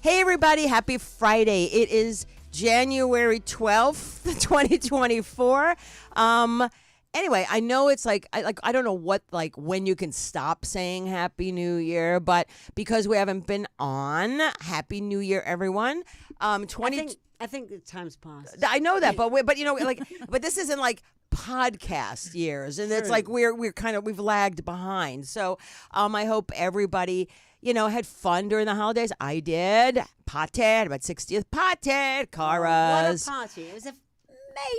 Hey, everybody. Happy Friday. It is January 12th, 2024. Anyway, I know it's I don't know when you can stop saying Happy New Year, but because we haven't been on, Happy New Year, everyone. I think the time's passed. I know that, but but this isn't podcast years, and it's we've lagged behind. So I hope everybody had fun during the holidays. I did. Potted, about 60th potted, Cara's. What a party. It was an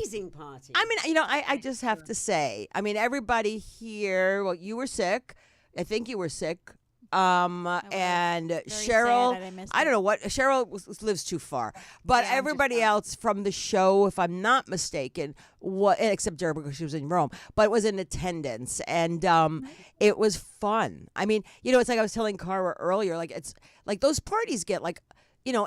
amazing party. I mean, I just have to say, everybody here, well, you were sick. I think you were sick. And Cheryl, I don't know what, Cheryl lives too far, but everybody else from the show, if I'm not mistaken, except Jerry because she was in Rome, but was in attendance, and it was fun. I mean, it's like I was telling Cara earlier, it's like those parties get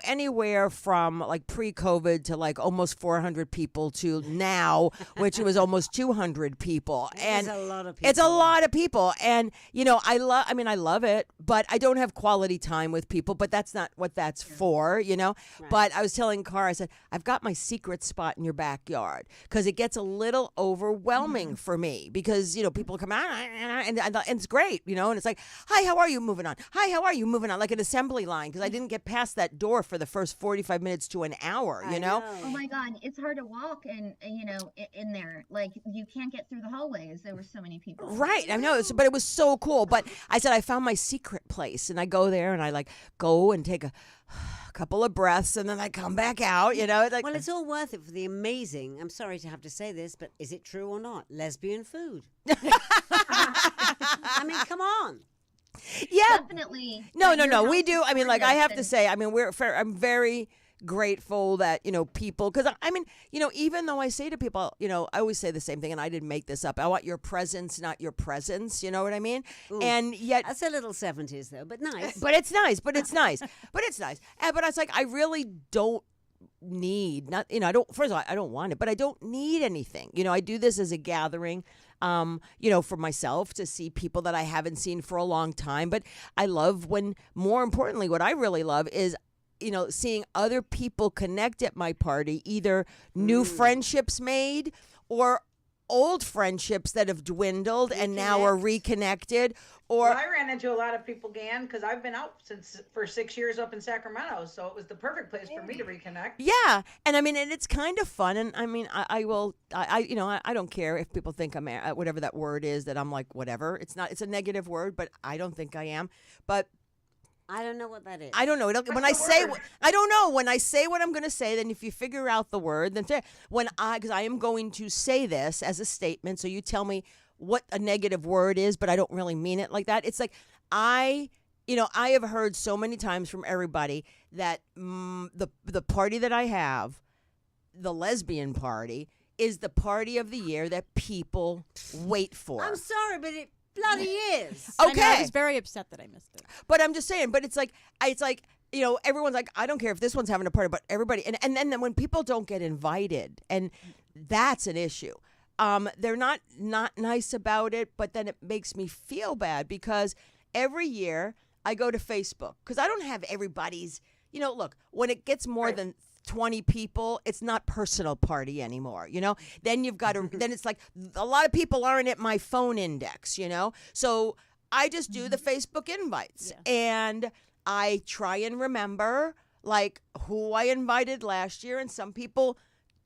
anywhere from pre-COVID to almost 400 people to now, which was almost 200 people. And it's a lot of people. It's a lot of people. And, I love it, but I don't have quality time with people, but that's not what that's for, Right. But I was telling Cara, I said, I've got my secret spot in your backyard because it gets a little overwhelming for me because, people come out and it's great, and it's like, hi, how are you? Moving on. Hi, how are you? Moving on. Like an assembly line because I didn't get past that door for the first 45 minutes to an hour, I know. Oh my God, it's hard to walk and in there. You can't get through the hallways. There were so many people. Right, I know, but it was so cool. But I said I found my secret place, and I go there and I go and take a couple of breaths, and then I come back out. Well, it's all worth it for the amazing. I'm sorry to have to say this, but is it true or not? Lesbian food. I mean, come on. Yeah, definitely. No. We do. I mean, I have to say, I'm very grateful that people, because even though I say to people, I always say the same thing, and I didn't make this up. I want your presence, not your presence. You know what I mean? Ooh, and yet that's a little 70s though, but nice. But it's nice. But it's nice. But I was I really don't need I don't. First of all, I don't want it, but I don't need anything. I do this as a gathering. For myself to see people that I haven't seen for a long time. But I love more importantly, what I really love is, seeing other people connect at my party, either new friendships made or old friendships that have dwindled and now are reconnected. Or I ran into a lot of people, Gan, because I've been out for 6 years up in Sacramento, so it was the perfect place for me to reconnect. Yeah, and and it's kind of fun, and I don't care if people think I'm whatever that word is, that I'm whatever. It's a negative word, but I don't think I am. But I don't know what that is. I don't know. I don't know. When I say what I'm going to say, then if you figure out the word, then because I am going to say this as a statement, so you tell me what a negative word is, but I don't really mean it like that. It's I have heard so many times from everybody that the party that I have, the lesbian party, is the party of the year that people wait for. I'm sorry, but it bloody is. Okay. I was very upset that I missed it. But I'm just saying, but it's everyone's I don't care if this one's having a party, but everybody, and then when people don't get invited, and that's an issue. They're not nice about it, but then it makes me feel bad because every year I go to Facebook because I don't have everybody's, look, when it gets more than 20 people, it's not personal party anymore, then you've got to, then it's a lot of people aren't at my phone index, so I just do the Facebook invites and I try and remember who I invited last year, and some people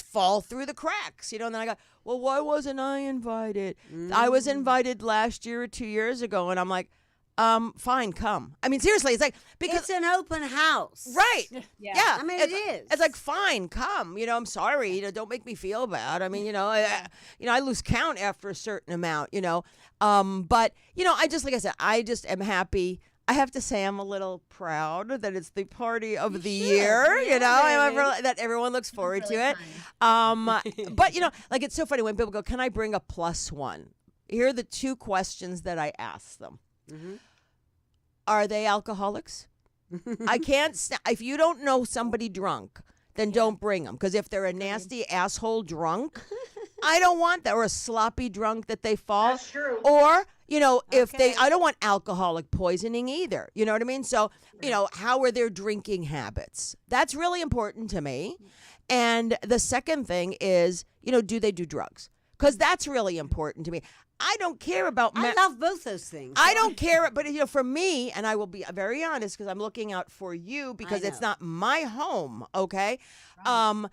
fall through the cracks, and then I go, well, why wasn't I invited? I was invited last year or 2 years ago, and I'm like, fine, come. I mean, seriously, it's because it's an open house. Right. Yeah. I mean, it is. It's fine, come. I'm sorry. Don't make me feel bad. I mean, I lose count after a certain amount. But I just, like I said, I just am happy. I have to say I'm a little proud that it's the party of the year, that everyone looks forward to it. But, it's so funny when people go, can I bring a +1? Here are the two questions that I ask them. Mm-hmm. Are they alcoholics? I can't, if you don't know somebody drunk, then don't bring them. Because if they're a nasty asshole drunk, I don't want that. Or a sloppy drunk that they fall. That's true. Or if they, Okay. I don't want alcoholic poisoning either. You know what I mean? So, how are their drinking habits? That's really important to me. And the second thing is, do they do drugs? Because that's really important to me. I don't care about. I love both those things. I don't care, but for me, and I will be very honest because I'm looking out for you because it's not my home, okay? I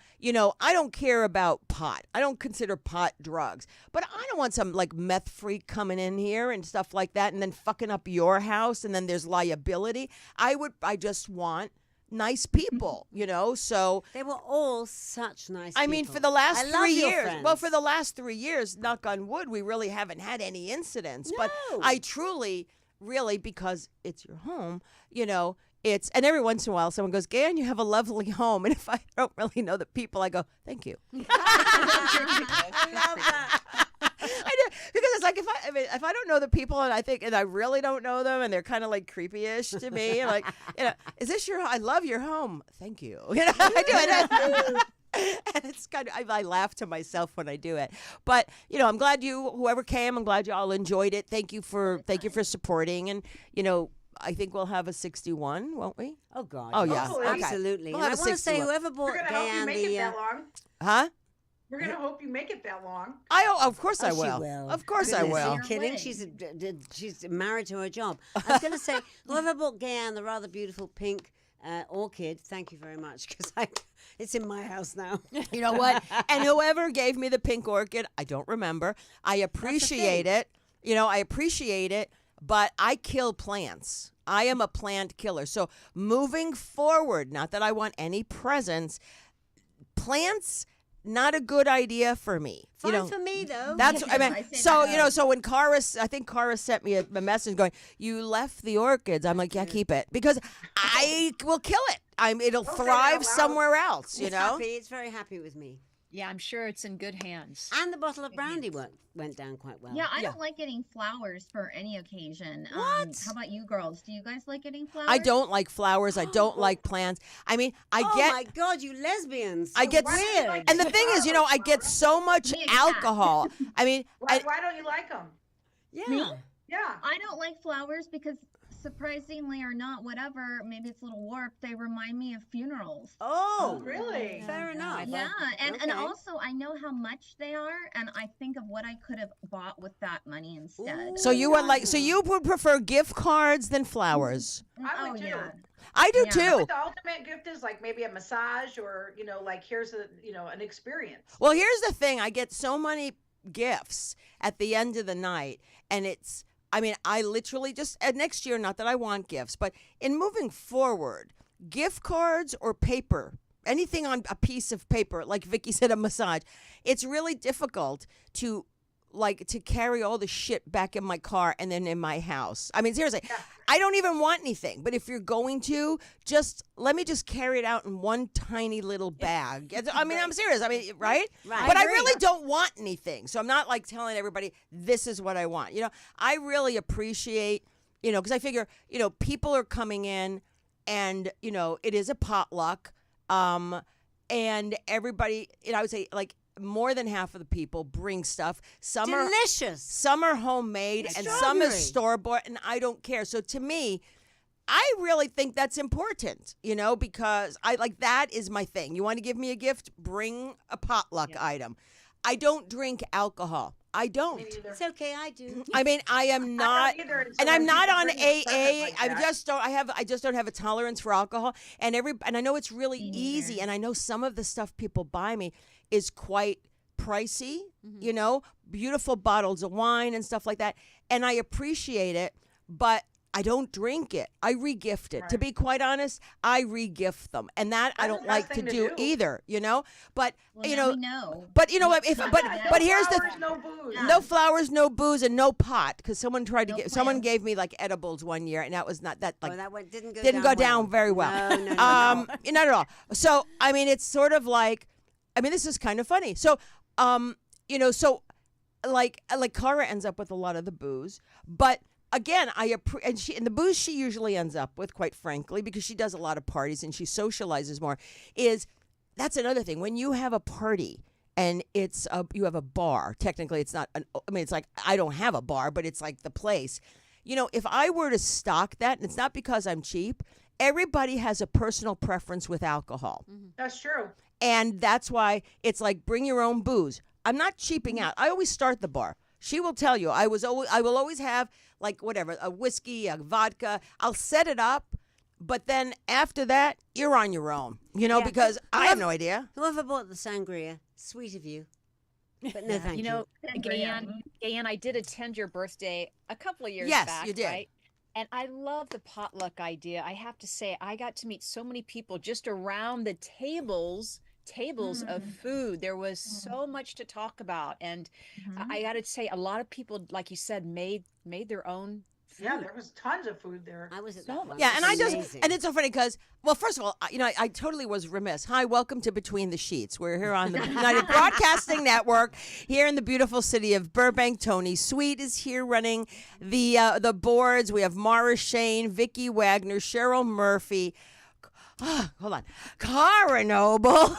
don't care about pot. I don't consider pot drugs, but I don't want some like meth freak coming in here and stuff like that, and then fucking up your house, and then there's liability. I just want nice people, so They were all such nice I mean, people. for the last I love 3 your years, friends. for the last 3 years, knock on wood, we really haven't had any incidents. But No. I truly, really, because it's your home, it's, and every once in a while someone goes, Gan, you have a lovely home. And if I don't really know the people, I go, thank you. I love that. I do, because it's like if I don't know the people and I really don't know them and they're kind of like creepy-ish to me, like is this your? I love your home. Thank you. I do it. And it's kind of I laugh to myself when I do it. But I'm glad whoever came, I'm glad you all enjoyed it. Thank you for supporting, and I think we'll have a 61, won't we? Oh God. Oh, yeah. Hopefully. Okay. Absolutely. We'll And have I a want to say 61. whoever bought We're gonna hope you Diane make it the that long. Huh? We're gonna hope you make it that long. Of course I she will. will. Of course I Goodness, will. Are you Your kidding? way. She's married to her job. I was going to say, whoever bought Gayan the rather beautiful pink orchid, thank you very much, because it's in my house now. You know what? And whoever gave me the pink orchid, I don't remember. I appreciate it. I appreciate it, but I kill plants. I am a plant killer. So moving forward, not that I want any presents, plants, not a good idea for me. Fine for me, though. That's I mean. I say So that. so when I think Cara sent me a message going, "You left the orchids." I'm like, "Yeah, keep it," because I will kill it. It'll Don't say that thrive out loud. somewhere else. It's happy. It's very happy with me. Yeah, I'm sure it's in good hands. And the bottle of brandy went down quite well. Yeah, I don't like getting flowers for any occasion. What? How about you girls? Do you guys like getting flowers? I don't like flowers. I don't like plants. I mean, I Oh get. my God, you lesbians! I get why do you like and the thing is, I get so much Me and Kat. alcohol. I mean, Why don't you like them? Yeah. Me? Yeah. I don't like flowers because surprisingly or not, whatever, maybe it's a little warped, they remind me of funerals. Oh, Really? Fair enough. Yeah, and Okay. also I know how much they are, and I think of what I could have bought with that money instead. Ooh. so you would prefer gift cards than flowers. I would too. Yeah. I do Yeah. too. But the ultimate gift is like maybe a massage or, like here's an experience. Well, here's the thing. I get so many gifts at the end of the night, and I literally just, next year, not that I want gifts, but in moving forward, gift cards or paper, anything on a piece of paper, like Vicky said, a massage, it's really difficult to carry all the shit back in my car and then in my house. I mean, seriously, I don't even want anything. But if you're going to, let me just carry it out in one tiny little bag. I mean, I'm serious. I mean, right? Right. But I I agree. really don't want anything. So I'm not like telling everybody this is what I want. I really appreciate, because I figure, people are coming in and, it is a potluck. And everybody, I would say more than half of the people bring stuff. Some Delicious. are homemade and some is Extraordinary. store-bought, and I don't care. So to me, I really think that's important, because that is my thing. You want to give me a gift? Bring a potluck item. I don't drink alcohol. I don't. Me neither. It's okay, I do. I mean, I am not, either, and so and when I'm not people on bring a present AA. like I that- just don't have a tolerance for alcohol. And I know it's really Me easy, neither. and I know some of the stuff people buy me is quite pricey. Beautiful bottles of wine and stuff like that, and I appreciate it, but I don't drink it. I regift it. To Right. be quite honest, I regift them, and that I That's don't the like best to thing to do do. either. But Well, you now know, we know. but you know what? Yeah, But here's the flowers, no booze. no flowers, no booze, and no pot. Because someone tried to No get, someone plants. gave me like edibles one year, and that was not that like Oh, that one didn't go down very well. No. Not at all. So I mean, it's sort of like, this is kind of funny. So so like Cara ends up with a lot of the booze, but again, and the booze she usually ends up with, quite frankly, because she does a lot of parties and she socializes more. That's another thing. When you have a party and it's you have a bar. Technically, it's not. I mean, it's like I don't have a bar, but it's like the place. If I were to stock that, and it's not because I'm cheap. Everybody has a personal preference with alcohol. That's true. And that's why it's like bring your own booze. I'm not cheaping out. I always start the bar. She will tell you I will always have like whatever, a whiskey, a vodka. I'll set it up, but then after that, you're on your own. Because I have no idea. Whoever bought the sangria, sweet of you. But no, thank you. Gayanne, I did attend your birthday a couple of years Yes, back. you did. Right? And I love the potluck idea. I have to say, I got to meet so many people just around the tables of food. There was so much to talk about. And I got to say, a lot of people, like you said, made their own food. Yeah, there was tons of food there. I was at that one. Yeah, and Amazing. and it's so funny because, well, first of all, I totally was remiss. Hi, welcome to Between the Sheets. We're here on the United Broadcasting Network here in the beautiful city of Burbank. Tony Sweet is here running the boards. We have Mara Shane, Vicky Wagner, Cheryl Murphy. Hold on, Cara Noble,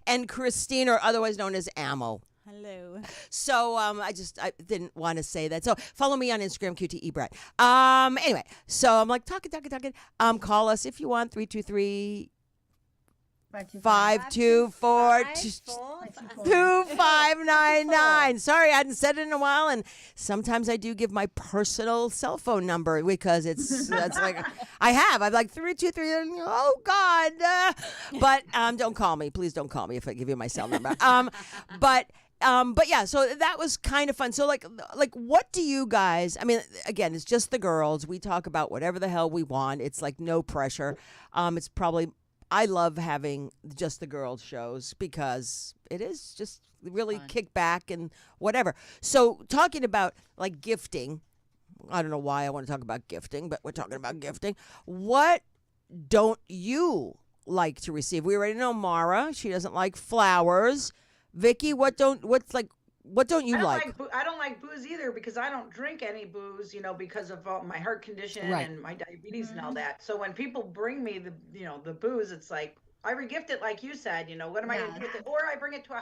and Christine, or otherwise known as Ammo. Hello. So I didn't want to say that. So follow me on Instagram, QTE Brett. Anyway, so I'm like talking. Call us if you want, 323 524 2599. Sorry, I hadn't said it in a while, and sometimes I do give my personal cell phone number because it's like I've like 323. Oh God, but don't call me, please don't call me if I give you my cell number. But yeah, so that was kind of fun. So like what do you guys, I mean, again, it's just the girls. We talk about whatever the hell we want. It's like no pressure. It's probably, I love having just the girls shows because it is just really kick back and whatever. So talking about like gifting, I don't know why I want to talk about gifting, but we're talking about gifting. What don't you like to receive? We already know Mara. She doesn't like flowers. Vicky, what don't you like? I don't like booze either because I don't drink any booze, because of my heart condition and my diabetes and all that. So when people bring me the booze, it's like I regift it, like you said. What am I going to do with it? Or I bring it to a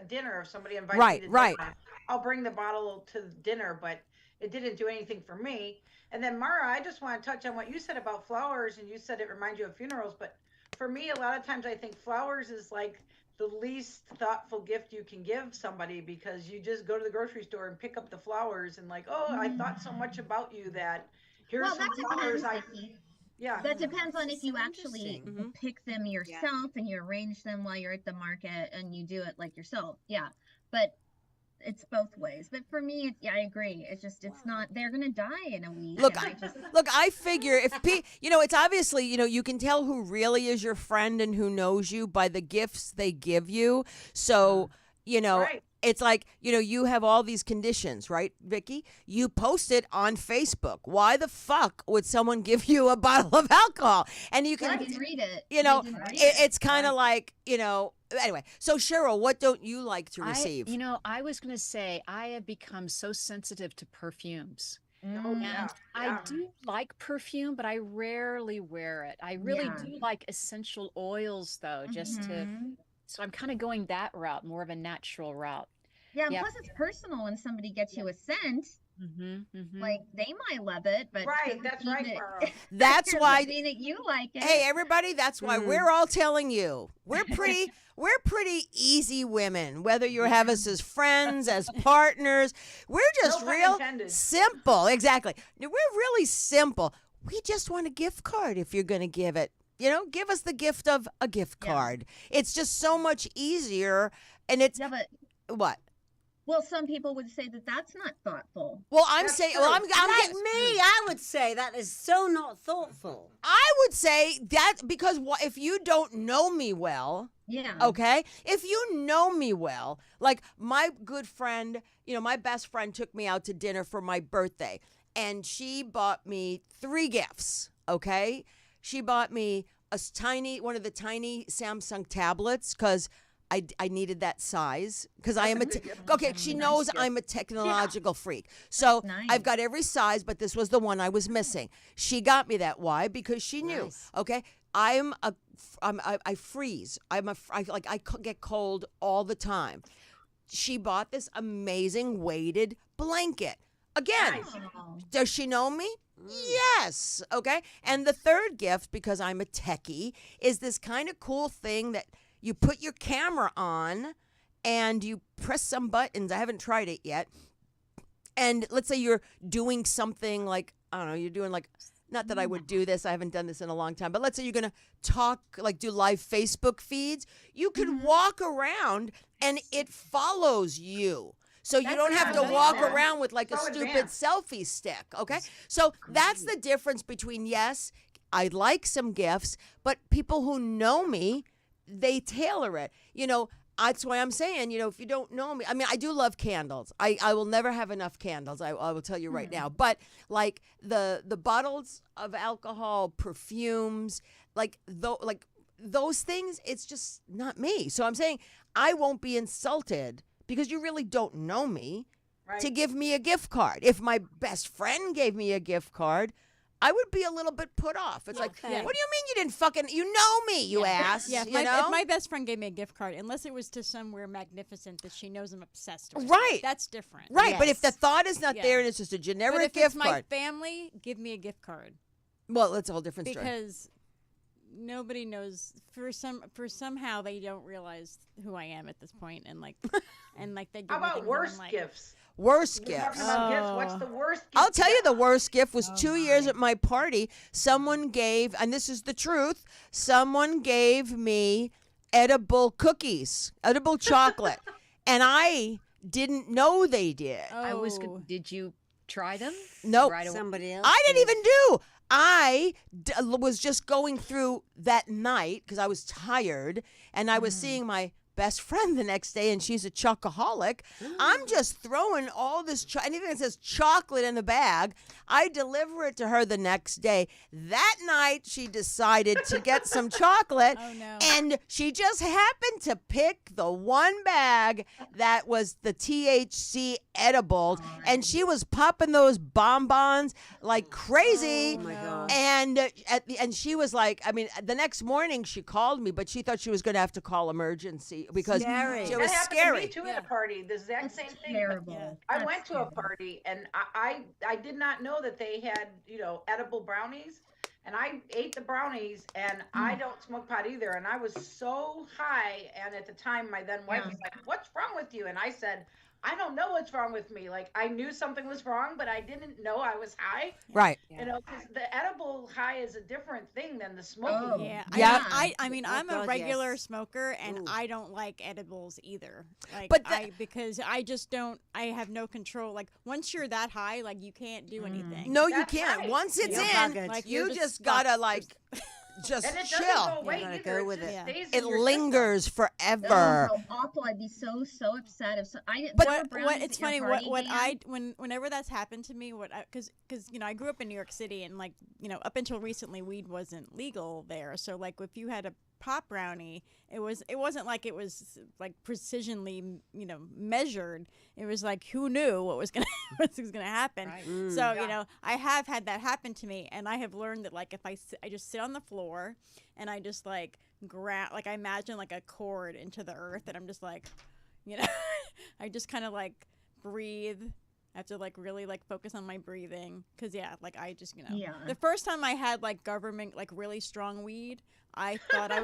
dinner if somebody invites me to dinner. I'll bring the bottle to dinner, but it didn't do anything for me. And then Mara, I just want to touch on what you said about flowers, and you said it reminds you of funerals, but for me, a lot of times I think flowers is like the least thoughtful gift you can give somebody because you just go to the grocery store and pick up the flowers and like, oh, I thought so much about you that here's some flowers. That depends on if you actually pick them yourself and you arrange them while you're at the market and you do it like yourself. Yeah, but it's both ways. But for me, I agree. It's not. They're gonna die in a week. Look, I figure if it's obviously you can tell who really is your friend and who knows you by the gifts they give you. So Right. It's like, you have all these conditions, right, Vicky? You post it on Facebook. Why the fuck would someone give you a bottle of alcohol? And you can read it. It's kind of like, anyway. So Cheryl, what don't you like to receive? I was going to say I have become so sensitive to perfumes. Yeah. I do like perfume, but I rarely wear it. I really do like essential oils though, so I'm kind of going that route, more of a natural route. Yeah, plus it's personal when somebody gets you a scent. Like they might love it, but that's right, Mara. That's why mean that you like it. Hey everybody, that's why we're all telling you we're pretty easy women. Whether you have us as friends, as partners, we're just real simple. Exactly. We're really simple. We just want a gift card if you're going to give it. Give us the gift of a gift card. It's just so much easier, and it's what. Well, some people would say that that's not thoughtful. Well, I'm saying, I'm like me. I would say that is so not thoughtful. I would say that because if you don't know me well, okay, if you know me well, like my good friend, my best friend took me out to dinner for my birthday, and she bought me 3 gifts. Okay. She bought me one of the tiny Samsung tablets because I needed that size because I am she knows I'm a technological freak. So I've got every size, but this was the one I was missing. She got me that. Why? Because she knew. Okay. I freeze. I get cold all the time. she bought this amazing weighted blanket. Again, Oh. does she know me? Yes. Okay. And the third gift, because I'm a techie, is this kind of cool thing that you put your camera on and you press some buttons. I haven't tried it yet. And let's say you're doing something like, I don't know, you're doing like, not that I would do this, I haven't done this in a long time, but let's say you're going to talk, like do live Facebook feeds. You can walk around and it follows you. So you don't have to walk around with like a stupid selfie stick, okay? So that's the difference between, yes, I like some gifts, but people who know me, they tailor it. You know, that's why I'm saying, you know, if you don't know me, I mean, I do love candles. I will never have enough candles. I will tell you right now. But like the bottles of alcohol, perfumes, like those things, it's just not me. So I'm saying I won't be insulted because you really don't know me to give me a gift card. If my best friend gave me a gift card, I would be a little bit put off. It's like, what do you mean you didn't fucking, you know me, you ass. Yeah, you know? if my best friend gave me a gift card, unless it was to somewhere magnificent that she knows I'm obsessed with. Right. That's different. Right, but if the thought is not Yeah. there and it's just a But generic if gift it's my card, family, give me a gift card. well, that's a whole different story. Because nobody knows for somehow they don't realize who I am at this point, and like they give How me about things worse I'm like, gifts? Worst We're gifts. talking about gifts. What's the worst gift? I'll tell you the worst gift was 2 years at my party. Someone gave, and this is the truth, someone gave me edible cookies, edible chocolate, and I didn't know they did. Oh. Did you try them? Nope. Right away. Somebody else. I didn't did. even do. I was just going through that night because I was tired, and I was seeing my best friend the next day, and she's a chocoholic. I'm just throwing all this, anything that says chocolate in the bag. I deliver it to her the next day. That night, she decided to get some chocolate, Oh, no. and she just happened to pick the one bag that was the THC edibles, and she was popping those bonbons like crazy. Oh my God. And she was like, I mean, the next morning she called me, but she thought she was going to have to call emergency because Scary. it That was happened scary. to me too at a party. The exact same thing. Terrible. I That's went to a terrible. party and I did not know that they had, you know, edible brownies. And I ate the brownies, and I don't smoke pot either. And I was so high. And at the time, my then wife was like, "What's wrong with you?" And I said, "I don't know what's wrong with me. Like, I knew something was wrong, but I didn't know I was high." Right. You know, because the edible high is a different thing than the smoking. Oh. Yeah, Yeah. I mean, Oh, I'm a God, regular yes. smoker, and Ooh. I don't like edibles either. Like, But because I just don't. I have no control. Like, once you're that high, like you can't do anything. No, you That's can't. right. Once it's You're in, buggered. Like, you you're just just gotta stuck. like just And it doesn't chill. go away gotta either. go It with just it. stays It in your lingers Oh, forever. how awful! I'd be so upset if But there were what brownies it's at your funny party, Dan. whenever that's happened to me, because you know I grew up in New York City, and like you know up until recently weed wasn't legal there, so like if you had a pop brownie, it wasn't like it was like precisionally measured. It was like who knew what was gonna happen. Right. So you know I have had that happen to me, and I have learned that like if I just sit on the floor and I just like grab, like I imagine like a cord into the earth, and I'm just like, you know, I just kind of like breathe. I have to like really like focus on my breathing, because like I just Yeah. the first time I had like government like really strong weed, I thought I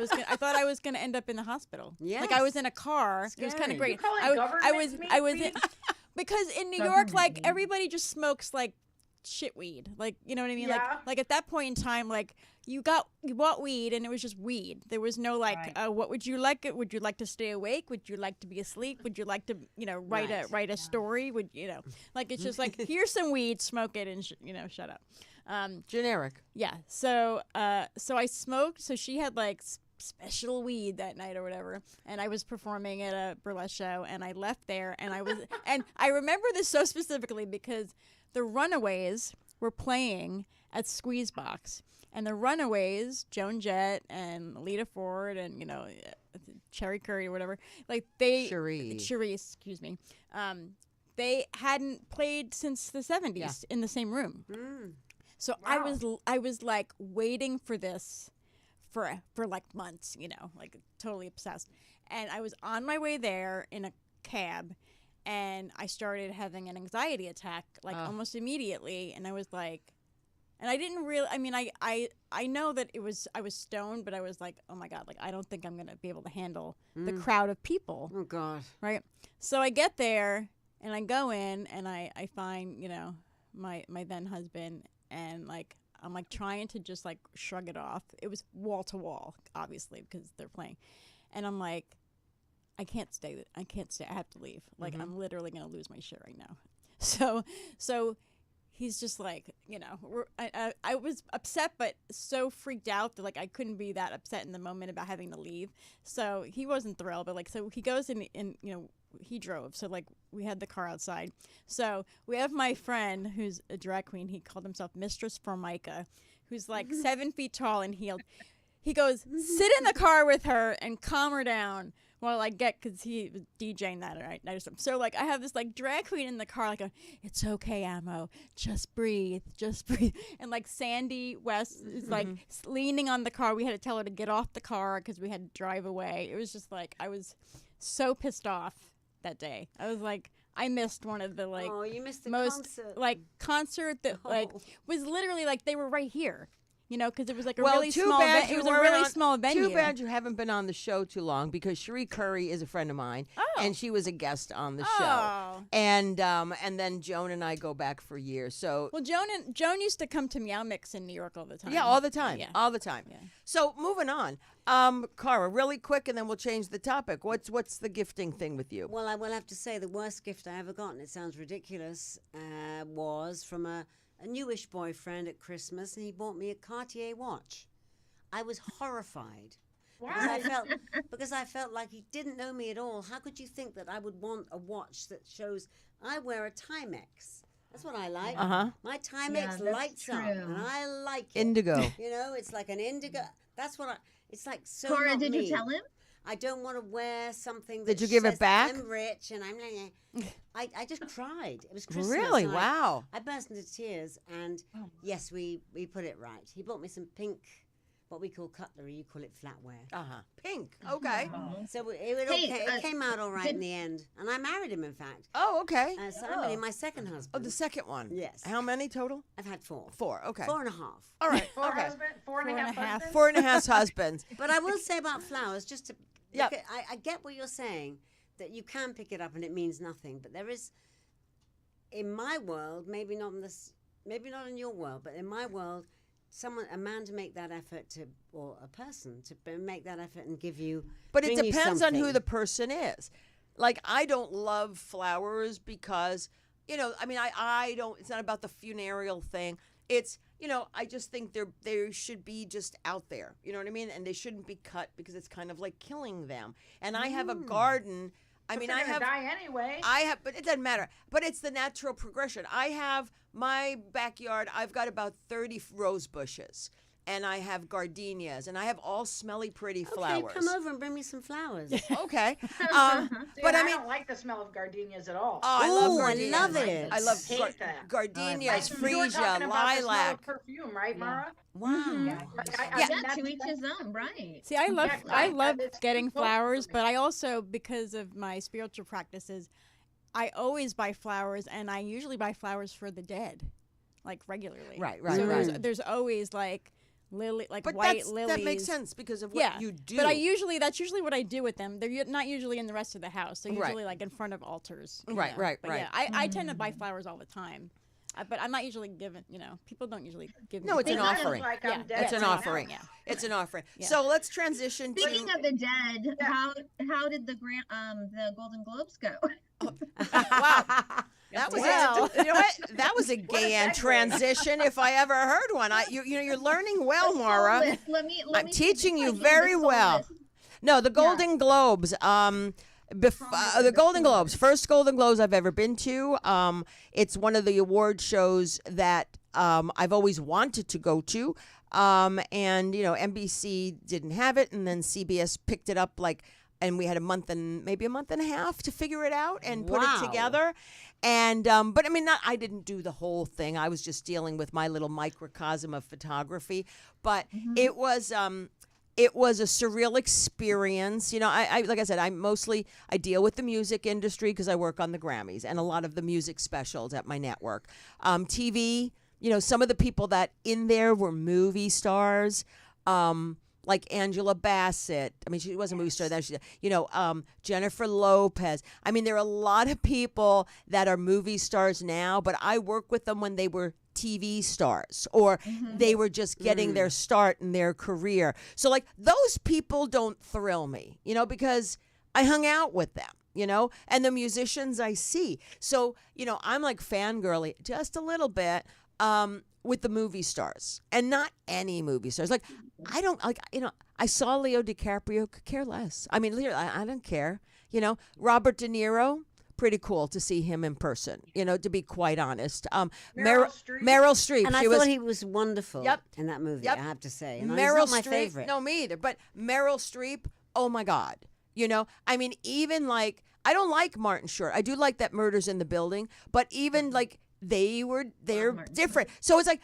was gonna end up in the hospital. Like I Yes. was in a car. It was kind Scary. of great. You call it I government was weed? because in New York, like Government weed. everybody just smokes like shit weed. Like you know what I mean? Yeah. Like at that point in time, like you bought weed, and it was just weed. There was no like, Right. what would you like? Would you like to stay awake? Would you like to be asleep? Would you like to write a story? Would like it's just like here's some weed, smoke it, and shut up. Generic. Yeah. So I smoked. So she had like special weed that night or whatever, and I was performing at a burlesque show, and I left there, and I was and I remember this so specifically because the Runaways were playing at Squeeze Box, and the Runaways, Joan Jett and Lita Ford and Cherry Curry or whatever, like Cherise, excuse me. They hadn't played since the 70s in the same room. So Wow. I was like waiting for this for like months, like totally obsessed. And I was on my way there in a cab, and I started having an anxiety attack like almost immediately, and I was like, and I didn't really. I mean, I know that I was stoned, but I was like, oh my God, like I don't think I'm gonna be able to handle the crowd of people. Oh God. Right. So I get there and I go in and I find, you know, my then husband, and like I'm like trying to just like shrug it off. It was wall to wall, obviously, because they're playing. And I'm like, I can't stay. I have to leave. Like I'm literally gonna lose my shit right now. So he's just like, you know, I was upset, but so freaked out that like I couldn't be that upset in the moment about having to leave. So he wasn't thrilled, but like, so he goes in, you know, he drove. So like we had the car outside. So we have my friend who's a drag queen. He called himself Mistress Formica, who's like 7 feet tall and heeled. He goes, sit in the car with her and calm her down while I get, because he was DJing that night. So like I have this like drag queen in the car, like, it's okay, Ammo, just breathe. And like Sandy West is like leaning on the car. We had to tell her to get off the car because we had to drive away. It was just like, I was so pissed off that day. I was like, I missed one of the like you missed the most concert. like concert that like was literally like they were right here. You know, because it was like a Well, really too small. bad It was a really small venue. Too bad you haven't been on the show too long, because Cherie Curry is a friend of mine, and she was a guest on the show. And then Joan and I go back for years. So well, Joan used to come to Meow Mix in New York all the time. yeah, all the time, Yeah. all the time. Yeah. So moving on, Cara, really quick, and then we'll change the topic. What's the gifting thing with you? Well, I will have to say the worst gift I ever got, and it sounds ridiculous, was from a newish boyfriend at Christmas, and he bought me a Cartier watch. I was horrified. Why? Because I felt like he didn't know me at all. How could you think that I would want a watch that shows I wear a Timex? That's what I like. My Timex that's lights up, true. and I like it. Indigo. You know, it's like an indigo. That's what it's like. So Cora, not did me. you tell him? I don't want to wear something that Did you give it says back? I'm rich and I'm I just cried. It was Christmas. Really? and Wow. I burst into tears, and yes, we put it right. He bought me some pink, what we call cutlery. You call it flatware. Pink. Okay. So Hey, it came out all right in the end, and I married him. In fact, Oh, okay. so I married my second husband. Oh, the second one. Yes. How many total? I've had 4. 4. Okay. 4.5. All right. Four Okay. husband, four and a half husbands? 4.5 husbands. But I will say about flowers, just to Yep. look at, I get what you're saying, that you can pick it up and it means nothing. But there is, in my world, maybe not in your world, but in my world, a man to make that effort to, or a person to make that effort and give you. But it bring you depends on who something. the person is. Like, I don't love flowers because, you know, I mean, I don't, it's not about the funereal thing. It's, you know, I just think they should be just out there. You know what I mean? And they shouldn't be cut because it's kind of like killing them. And I have a garden. I mean, They're I gonna have. die anyway. But it doesn't matter. But it's the natural progression. I have my backyard. I've got about 30 rose bushes, and I have gardenias, and I have all smelly, pretty flowers. Okay, come over and bring me some flowers. Okay. See, But and I mean, don't like the smell of gardenias at all. I love Ooh, I gardenias. love it. I love Hate that. gardenias, You were freesia, talking about the smell lilac. of perfume, right, Mara? Wow. Yeah. Yeah, to each his own, right? See, I love Yeah, I right. love It's getting important flowers, for me. but I also, because of my spiritual practices, I always buy flowers, and I usually buy flowers for the dead, like regularly. Right, So right. there's always like white But lilies. that makes sense because of what you do. But that's usually what I do with them. They're not usually in the rest of the house. They're usually like in front of altars. you Right, know. right, But right. Yeah, I tend to buy flowers all the time. But I'm not usually given, you know, people don't usually give me No, it's an flowers. offering. Like Yeah, I'm dead It's an right now. offering. Yeah. It's an offering. Yeah. So let's transition Speaking to. of the dead, how did the Golden Globes go? Wow. That was Well. you know what? That was a What a gay segue. transition if I ever heard one. You're learning well, Maura. Let me I'm teaching you take very the well. list. No, the Golden Globes. The Golden Globes, first Golden Globes I've ever been to. It's one of the award shows that I've always wanted to go to. And you know, NBC didn't have it, and then CBS picked it up and we had maybe a month and a half to figure it out and put it Wow. together. And but I mean, I didn't do the whole thing. I was just dealing with my little microcosm of photography. But it was it was a surreal experience. You know, I like I said, I deal with the music industry because I work on the Grammys and a lot of the music specials at my network. TV, you know, some of the people that in there were movie stars. Like Angela Bassett. I mean, she was a movie star. That she, you know, Jennifer Lopez. I mean, there are a lot of people that are movie stars now, but I work with them when they were TV stars or they were just getting their start in their career. So, like, those people don't thrill me, you know, because I hung out with them, you know, and the musicians I see. So, you know, I'm like fangirly just a little bit. With the movie stars and not any movie stars. Like, I don't like, you know, I saw Leo DiCaprio, could care less. I mean, I don't care, you know, Robert De Niro, pretty cool to see him in person, you know, to be quite honest. Meryl Streep. And I thought he was wonderful in that movie, I have to say. And Meryl he's not my Streep, favorite. no, me either. But Meryl Streep, oh my God. You know, I mean, even like, I don't like Martin Short. I do like that Murders in the Building, but even like, they're different. So it's like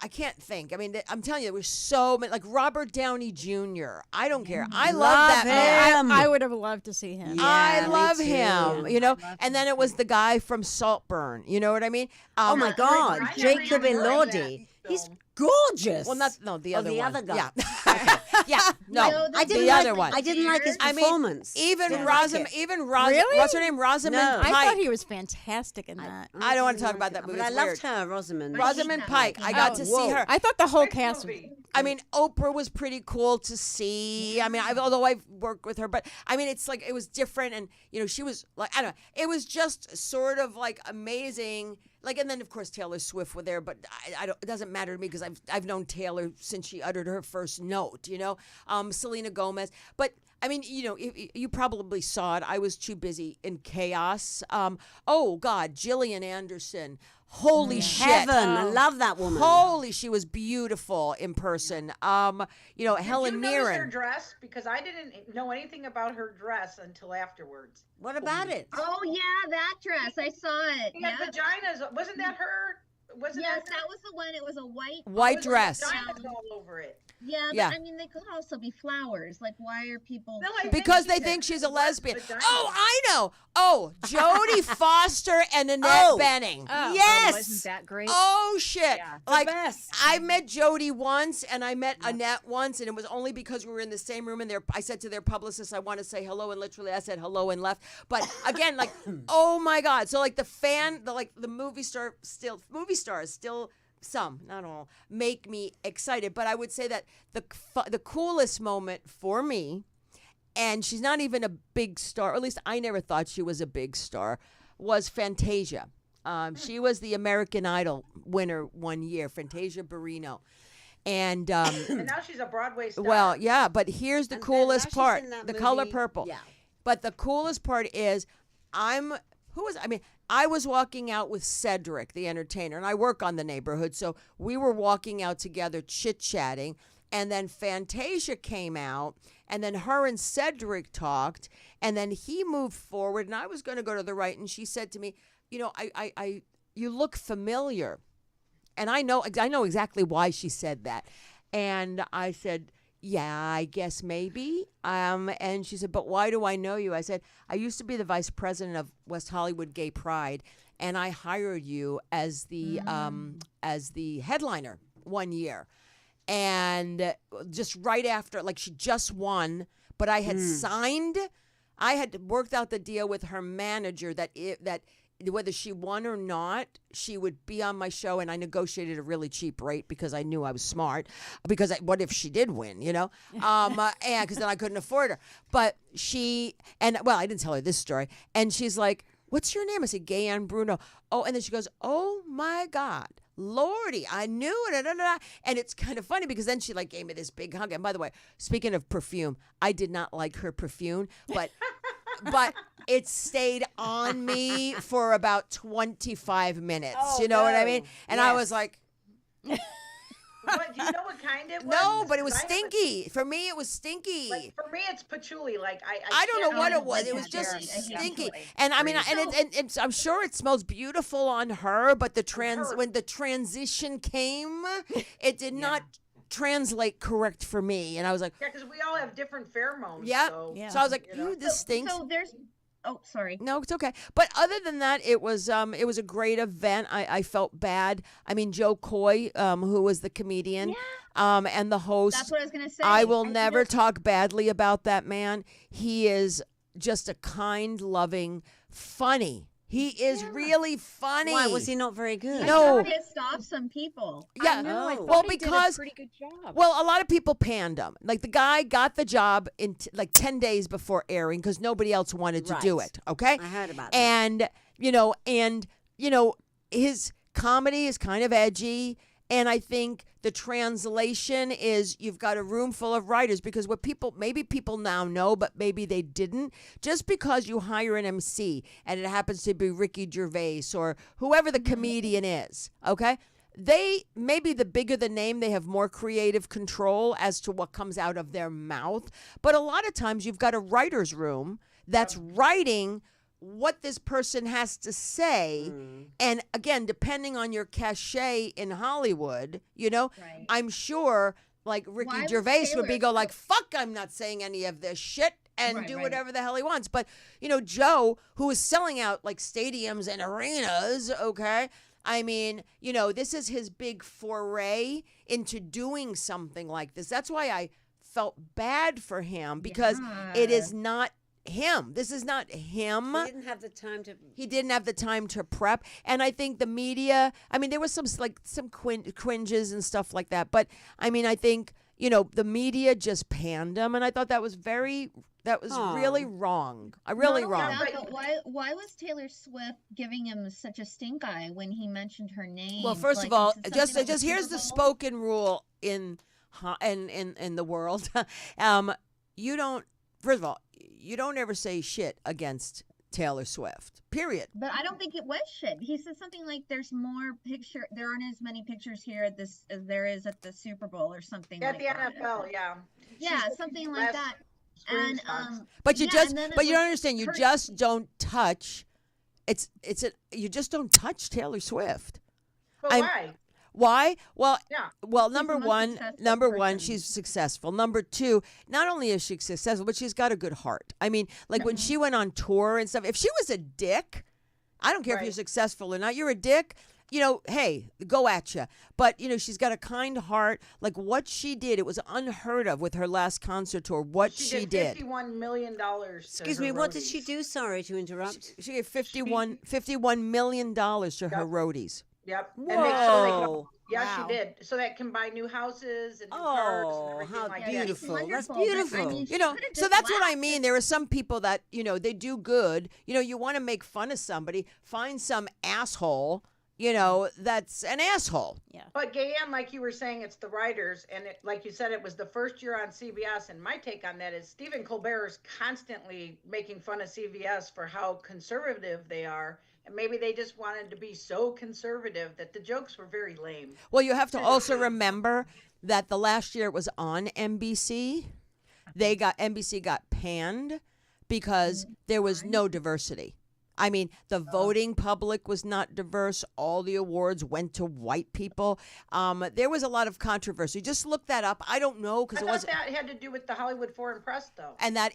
I can't think. I mean, I'm telling you, there were so many, like Robert Downey Jr. I don't care. I love that man. I would have loved to see him. Yeah, I love me too. him, you know. And then it was the guy from Saltburn. You know what I mean? Oh my God, I Jacob never even heard of Elordi. that He's film. gorgeous. Well, the other the one. other guy. Yeah. Yeah. No, No, I didn't the like, other one. I didn't like his I mean, performance. even Didn't Rosamund, like it. Really? what's her name? Rosamund No. Pike. I thought he was fantastic in that. I don't want to didn't talk about like that it. movie. But I It's loved weird. her, Rosamund. Rosamund that Pike. movie. I got Oh, to see whoa. her. I thought the whole Which cast was. movie? I mean, Oprah was pretty cool to see. I mean, although I've worked with her, but I mean, it's like it was different, and you know, she was like, I don't know, it was just sort of like amazing. Like, and then of course Taylor Swift was there, but I don't. It doesn't matter to me because I've known Taylor since she uttered her first note. You know, Selena Gomez, but. I mean, you know, you probably saw it. I was too busy in chaos. Oh God, Gillian Anderson. Holy shit! Heaven. I love that woman. Holy, she was beautiful in person. You know, Helen Did you notice her Mirren. dress? Because I didn't know anything about her dress until afterwards. What about it? Oh yeah, that dress. I saw it. She had vaginas. Wasn't that her? Wasn't Yes, that that was the one. It was a white White was dress. vaginas all over it. Yeah, but Yeah. I mean, they could also be flowers. Like, why are people? No, I Because she they said think she's a it was lesbian. vagina. Oh, I know. Oh, Jodie Foster and Annette Oh. Bening. Oh, Yes! wasn't that great? Oh shit! Yeah. The Like best. I met Jodie once, and I met Annette once, and it was only because we were in the same room. And I said to their publicist, "I want to say hello," and literally I said hello and left. But again, like, oh my God! So like the movie stars still. Some, not all, make me excited. But I would say that the coolest moment for me, and she's not even a big star, or at least I never thought she was a big star, was Fantasia. She was the American Idol winner one year, Fantasia Barrino. And And now she's a Broadway star. well, yeah, but here's the And then coolest now she's part, in that the color movie. purple. Yeah. But the coolest part is I was walking out with Cedric, the entertainer, and I work on the neighborhood, so we were walking out together chit-chatting, and then Fantasia came out, and then her and Cedric talked, and then he moved forward, and I was going to go to the right, and she said to me, you know, you look familiar. And I know exactly why she said that. And I said, yeah, I guess maybe. And she said, but why do I know you? I said, I used to be the vice president of West Hollywood Gay Pride, and I hired you as the headliner one year. And just right after, like she just won, but I had I had worked out the deal with her manager that whether she won or not, she would be on my show, and I negotiated a really cheap rate because I knew I was smart. Because what if she did win, you know? And because then I couldn't afford her. But I didn't tell her this story. And she's like, "What's your name?" I said, Gayanne Bruno. Oh, and then she goes, "Oh my God, Lordy, I knew it." And it's kind of funny because then she like gave me this big hug. And by the way, speaking of perfume, I did not like her perfume, but it stayed on me for about 25 minutes. Oh, you know what I mean? no. And I Yes. was like, What, do you know what kind it was? no, but it was 'Cause I haven't- stinky. For me, it was stinky. Like for me, it's patchouli. Like I don't know can't what really it was. like It was that just very stinky. definitely. And I mean, Great. and I'm sure it smells beautiful on her, but her. when the transition came, it did not translate correct for me. And I was like, Yeah, because we all have different pheromones. yeah. So, Yeah. So I was like, You know? this stinks. So there's. Oh, sorry. No, it's okay. But other than that, it was a great event. I felt bad. I mean, Joe Coy, who was the comedian, and the host. That's what I was gonna say. I will think never that's- talk badly about that man. He is just a kind, loving, funny. He is really funny. Why was he not very good? No. He pissed off some people. Yeah. No, I Oh. thought Well, he because did a pretty good job. well, a lot of people panned him. Like the guy got the job in like 10 days before airing because nobody else wanted to do Right. it. Okay. I heard about that. And his comedy is kind of edgy. And I think the translation is you've got a room full of writers because maybe people now know, but maybe they didn't. Just because you hire an MC and it happens to be Ricky Gervais or whoever the comedian is, okay? Maybe the bigger the name, they have more creative control as to what comes out of their mouth. But a lot of times you've got a writer's room that's writing what this person has to say. And again, depending on your cachet in Hollywood, Right. I'm sure like Why Ricky was Gervais would be Taylor- like, fuck, I'm not saying any of this shit and Right, do right. whatever the hell he wants. But, Joe, who is selling out like stadiums and arenas, okay? I mean, this is his big foray into doing something like this. That's why I felt bad for him because it is not him. This is not him. He didn't have the time to. He didn't have the time to prep. And I think the media, I mean, there was some cringes and stuff like that. But I mean, I think, the media just panned him. And I thought that was really wrong. Really Not wrong. only that, but why was Taylor Swift giving him such a stink eye when he mentioned her name? Well, first Like, of all, is it just something just that here's the was Super Bowl? spoken rule in the world. You don't. First of all, you don't ever say shit against Taylor Swift. Period. But I don't think it was shit. He said something like, "There aren't as many pictures here at this as there is at the Super Bowl," or something. At like the that. NFL, yeah. Yeah, She's something the like last that. screen And spots. But you yeah, just, and then it but you was don't understand. You her- just don't touch. You just don't touch Taylor Swift. But I'm- why? Why? Well, Yeah. number the most one, successful person. she's successful. Number two, not only is she successful, but she's got a good heart. I mean, like when she went on tour and stuff, if she was a dick, I don't care if you're Right. successful or not, you're a dick, hey, go at you. But, she's got a kind heart. Like what she did, it was unheard of with her last concert tour, what she did. $51 million. Excuse me, what did she do? Sorry to interrupt. She gave $51 million to her roadies. Yep. Whoa. And make sure they can, yeah, Wow. she did. So that can buy new houses and new Oh, cars and everything how like beautiful. that. That's wonderful, but, I beautiful. mean, she You know, could've so just that's what I laughed. mean. There are some people that, they do good. You want to make fun of somebody, find some asshole, that's an asshole. But Gayanne, like you were saying, it's the writers, and like you said, it was the first year on CBS. And my take on that is Stephen Colbert is constantly making fun of CBS for how conservative they are, and maybe they just wanted to be so conservative that the jokes were very lame. Well, you have to also remember that the last year it was on NBC. NBC got panned because there was no diversity. I mean, the voting public was not diverse. All the awards went to white people. There was a lot of controversy. Just look that up. I don't know I because it thought wasn't. that had to do with the Hollywood Foreign Press, though. And that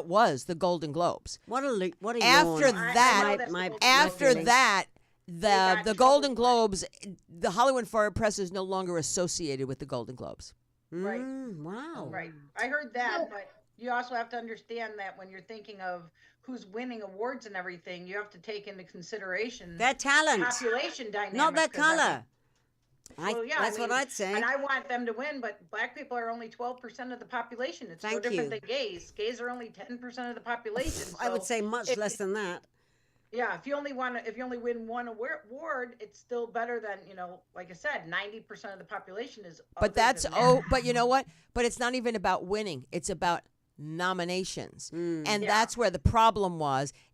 was the Golden Globes. What a After yawn. that, My After feelings. that, got in the trouble Golden for it. Globes, the Hollywood Foreign Press is no longer associated with the Golden Globes. Right. Wow. Right. I heard that, but you also have to understand that when you're thinking of who's winning awards and everything, you have to take into consideration Their talent, population dynamics. not their 'cause I color. think- well, yeah, That's I what mean, I'd say. And I want them to win, but black people are only 12% of the population. It's no Thank different you. than gays. Gays are only 10% of the population. I would So, say much if- less than that. Yeah, if you only win one award, it's still better than, like I said, 90% of the population is. But other that's than that. but you know what? But it's not even about winning. It's about nominations. And Yeah. that's where the problem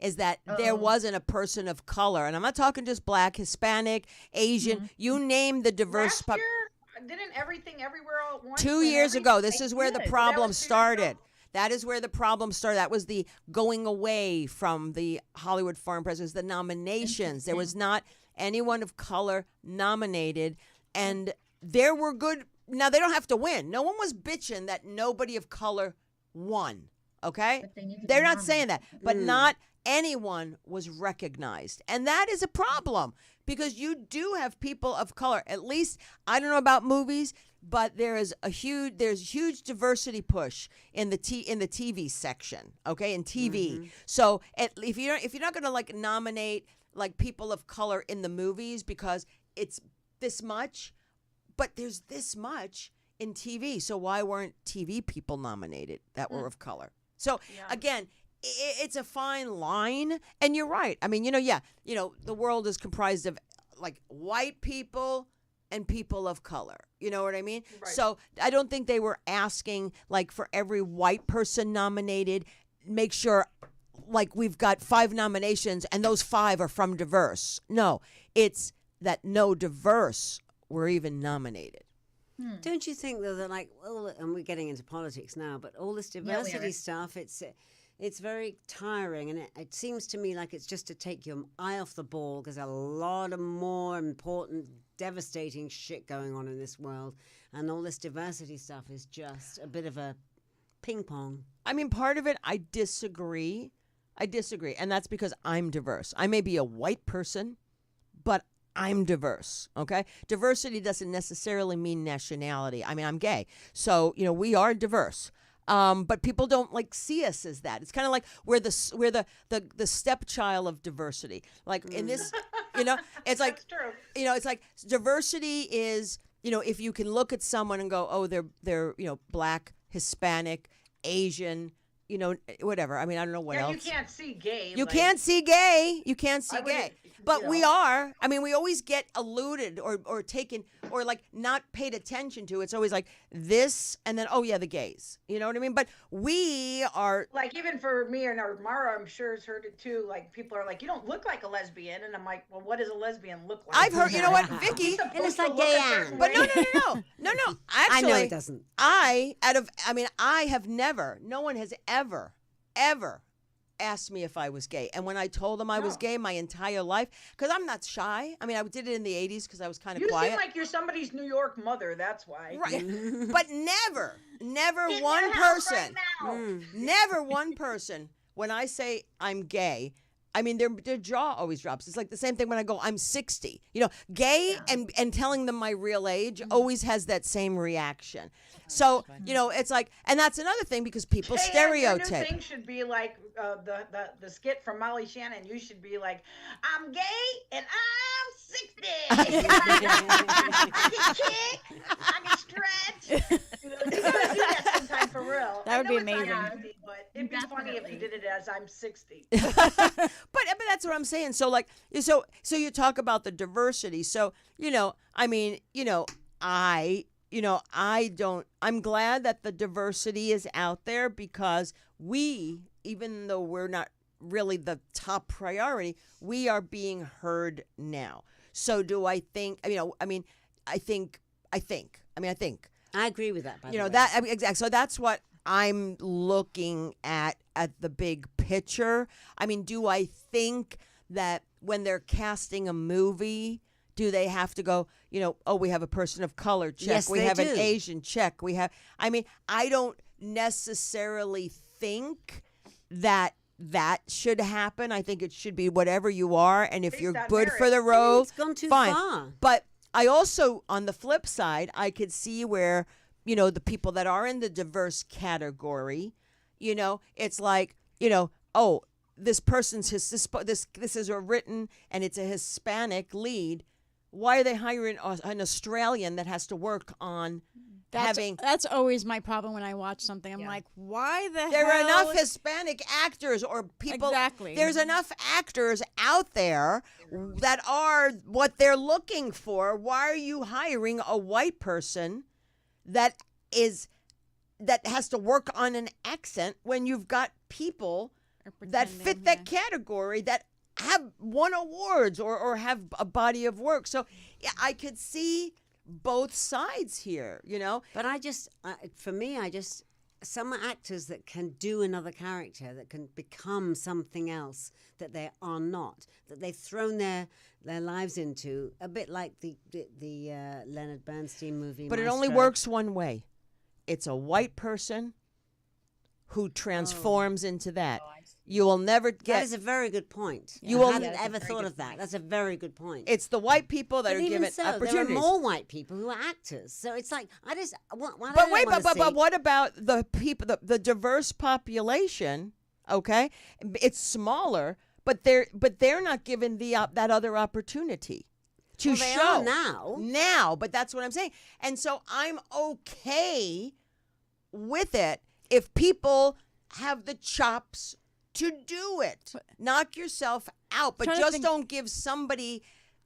is that there wasn't a person of color. And I'm not talking just black, Hispanic, Asian, you name the diverse Last year, didn't everything everywhere all at once? 2 win years ago, this everything? is where the Good. problem That was 2 years started. ago. That is where the problem started. That was the going away from the Hollywood Foreign Press. It was the nominations. There was not anyone of color nominated. And there were good now they don't have to win. No one was bitching that nobody of color won. Okay, But they need to they're be not saying that, nominated. but not anyone was recognized, and that is a problem because you do have people of color. At least I don't know about movies, but there's huge diversity push in the TV section. Okay, in TV. So if you're not going to like nominate like people of color in the movies because it's this much, but there's this much in TV. So why weren't TV people nominated that were of color? So again, it's a fine line, and you're right. I mean, the world is comprised of like white people and people of color. You know what I mean? Right. So I don't think they were asking like for every white person nominated, make sure like we've got 5 nominations and those 5 are from diverse. No, it's that no diverse were even nominated. Don't you think though that like, well, and we're getting into politics now, but all this diversity stuff, it's very tiring, and it seems to me like it's just to take your eye off the ball because a lot of more important, devastating shit going on in this world, and all this diversity stuff is just a bit of a ping pong. I mean, part of it, I disagree, and that's because I'm diverse. I may be a white person, but I'm diverse, okay? Diversity doesn't necessarily mean nationality. I mean, I'm gay. So, we are diverse. But people don't like see us as that. It's kind of like we're the stepchild of diversity. Like in this, it's like, That's true. it's like diversity is, if you can look at someone and go, oh, they're black, Hispanic, Asian, whatever. I mean, I don't know what else. You can't see gay. You can't see gay. You can't see I wouldn't, gay. But you we know. are. I mean, we always get alluded or taken or like not paid attention to. It's always like this and then, oh, yeah, the gays. You know what I mean? But we are. Like even for me and Mara, I'm sure has heard it too. Like people are like, you don't look like a lesbian, and I'm like, well, what does a lesbian look like? I've heard. You know what, Vicky? He's supposed It looks to like look gay a certain Anne. But way. no. Actually, I know it doesn't. I have never. No one has ever asked me if I was gay. And when I told them I was gay my entire life, because I'm not shy. I mean, I did it in the 80s because I was kind of You quiet. seem like you're somebody's New York mother. That's why. Right. But never In one your house person, right now. never one person, when I say I'm gay, I mean, their jaw always drops. It's like the same thing when I go, I'm 60. Gay and telling them my real age always has that same reaction. So, it's like, and that's another thing because people Hey, Ed, your new stereotype. thing should be like the skit from Molly Shannon. You should be like, I'm gay and I'm 60. I can kick, I can stretch. You gotta do that sometime for real. That would I know be it's not amazing. easy, but it'd be funny if you did it as I'm 60. But that's what I'm saying. So like, so you talk about the diversity. So, I mean, I'm glad that the diversity is out there because we, even though we're not really the top priority, we are being heard now. So do I think, I think. I agree with that. By the way. Exactly. So that's what I'm looking at the big picture. I mean, do I think that when they're casting a movie, do they have to go, we have a person of color, check. Yes, we they have do. an Asian, check. I don't necessarily think that should happen. I think it should be whatever you are. And if Based you're on good for merit. the role, It's gone too fine. far. But I also, on the flip side, I could see where, the people that are in the diverse category, it's like, oh, this person's this is a written and it's a Hispanic lead. Why are they hiring an Australian that has to work on That's always my problem when I watch something. I'm like, why the There hell? are enough Hispanic actors or people. Exactly. There's enough actors out there that are what they're looking for. Why are you hiring a white person that has to work on an accent when you've got people that fit that category that have won awards or have a body of work? So yeah, I could see both sides here, But I just, for me, some actors that can do another character, that can become something else that they are not, that they've thrown their lives into, a bit like the Leonard Bernstein movie. But it only Maestro. works one way. It's a white person who transforms into that. You will never get. That is a very good point. You I will- hadn't ever thought of that. That's a very good point. It's the white people that But are even given so, opportunities. there are more white people who are actors. So it's like I just. What But wait, but what about the people, the diverse population? Okay, it's smaller, but they're not given that other opportunity to Well, they show are now. Now, but that's what I'm saying, and so I'm okay with it if people have the chops to do it. Knock yourself out, but Trying to just think- don't give somebody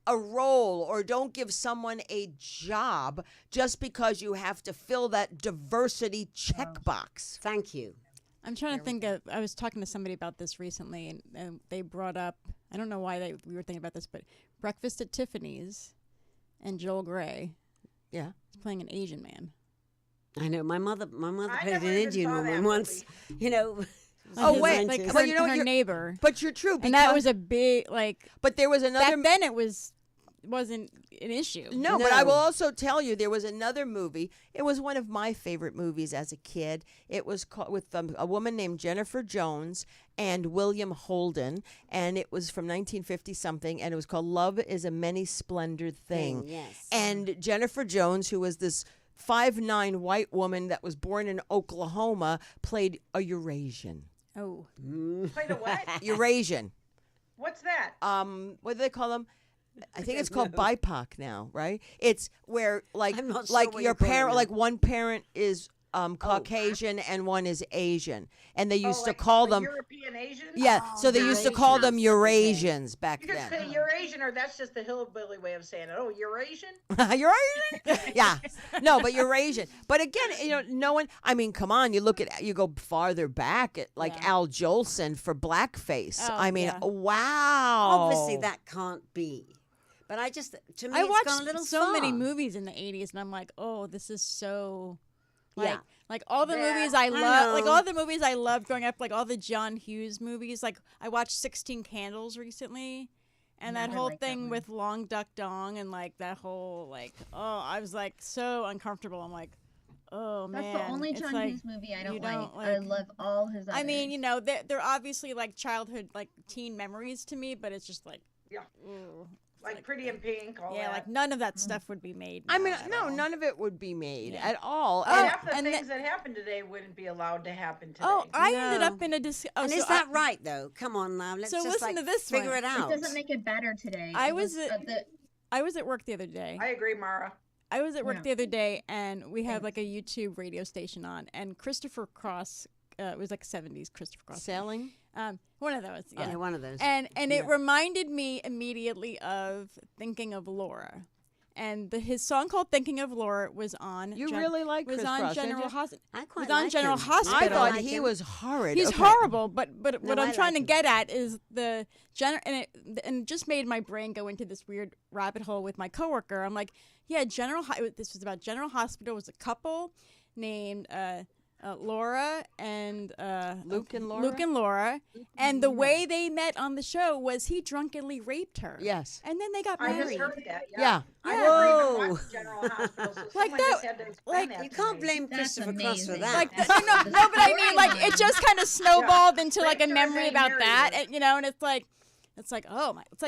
a role or don't give someone a job just because you have to fill that diversity checkbox. Thank you. I'm trying to think of, I was talking to somebody about this recently, and they brought up, I don't know why we were thinking about this, but Breakfast at Tiffany's and Joel Grey Yeah. is playing an Asian man. I know my mother I played never an even Indian saw woman that once. You know. Oh, in the wait, 90s. well, you know what, her you're- neighbor. But you're true. And that because- was a big, like, But there was another. back then it wasn't an issue. No, but I No. will also tell you there was another movie. It was one of my favorite movies as a kid. It was called with a woman named Jennifer Jones and William Holden, and it was from 1950 something, and it was called Love Is a Many Splendored Thing. Yes. And Jennifer Jones, who was this 5'9" white woman that was born in Oklahoma, played a Eurasian. Oh. Played a what? Eurasian. What's that? What do they call them? I think it's called BIPOC now, right? It's where like I'm not sure like what your you're calling parent, it. like one parent is Caucasian and one is Asian, and they used to like call a them European Asian? yeah. So they used to call them Eurasians. Eurasians back You could then. say Eurasian, or that's just the hillbilly way of saying it. Oh, Eurasian? Eurasian? Yeah. No, but Eurasian. But again, no one. I mean, come on. You go farther back at like Yeah. Al Jolson for blackface. Oh, I mean, yeah. wow. Obviously, that can't be. But to me, I it's gone a watched little so many far. movies in the 80s, and I'm like, oh, this is so. Like, Yeah. like all the Yeah, movies I I love, like know. all the movies I loved growing up, like all the John Hughes movies. Like I watched 16 Candles recently, and that I whole like that thing one. with Long Duck Dong, and like that whole like, oh, I was like so uncomfortable. I'm like, oh That's man, the only it's John like, Hughes movie I you don't like. I love all his others. I mean, they're obviously like childhood, like teen memories to me, but it's just like, Yeah. ooh. Like Pretty in Pink, all Yeah, that. like none of that stuff would be made. I now mean, at no, all. none of it would be made Yeah. at all. Oh, And- Half the and things that happen today wouldn't be allowed to happen today. Oh, I ended No. up in a And is that right, though? Come on now. Let's So just listen like to this figure one. it out. it doesn't make it better today. I It was at- the I was at work the other day. I agree, Mara. I was at work Yeah. the other day, and we have like a YouTube radio station on, and Christopher Cross, it was like 70s Christopher Cross. Sailing? One of those, yeah. Yeah, one of those. And it Yeah. reminded me immediately of Thinking of Laura. And his song called Thinking of Laura was on You really like was Chris on Cross, didn't General you? Hospital. I quite was on like General him. Hospital. I thought like he him. was horrid. He's Okay. horrible, but what No, I'm I trying like to him. get at is and it just made my brain go into this weird rabbit hole with my coworker. I'm like, yeah, this was about General Hospital. It was a couple named Laura and Luke and Laura? Luke and Laura, and the way they met on the show was he drunkenly raped her. Yes. and then they got I just married. heard that. Yeah. I Yeah. never even Whoa. watched General Hospital, so Like someone that- just had to explain like, that You to can't me. blame That's Christopher Cross for amazing. that. Like no, but I mean, like it just kind of snowballed into like a Raped her and memory they about married that, her. and it's like. It's like, oh my! It's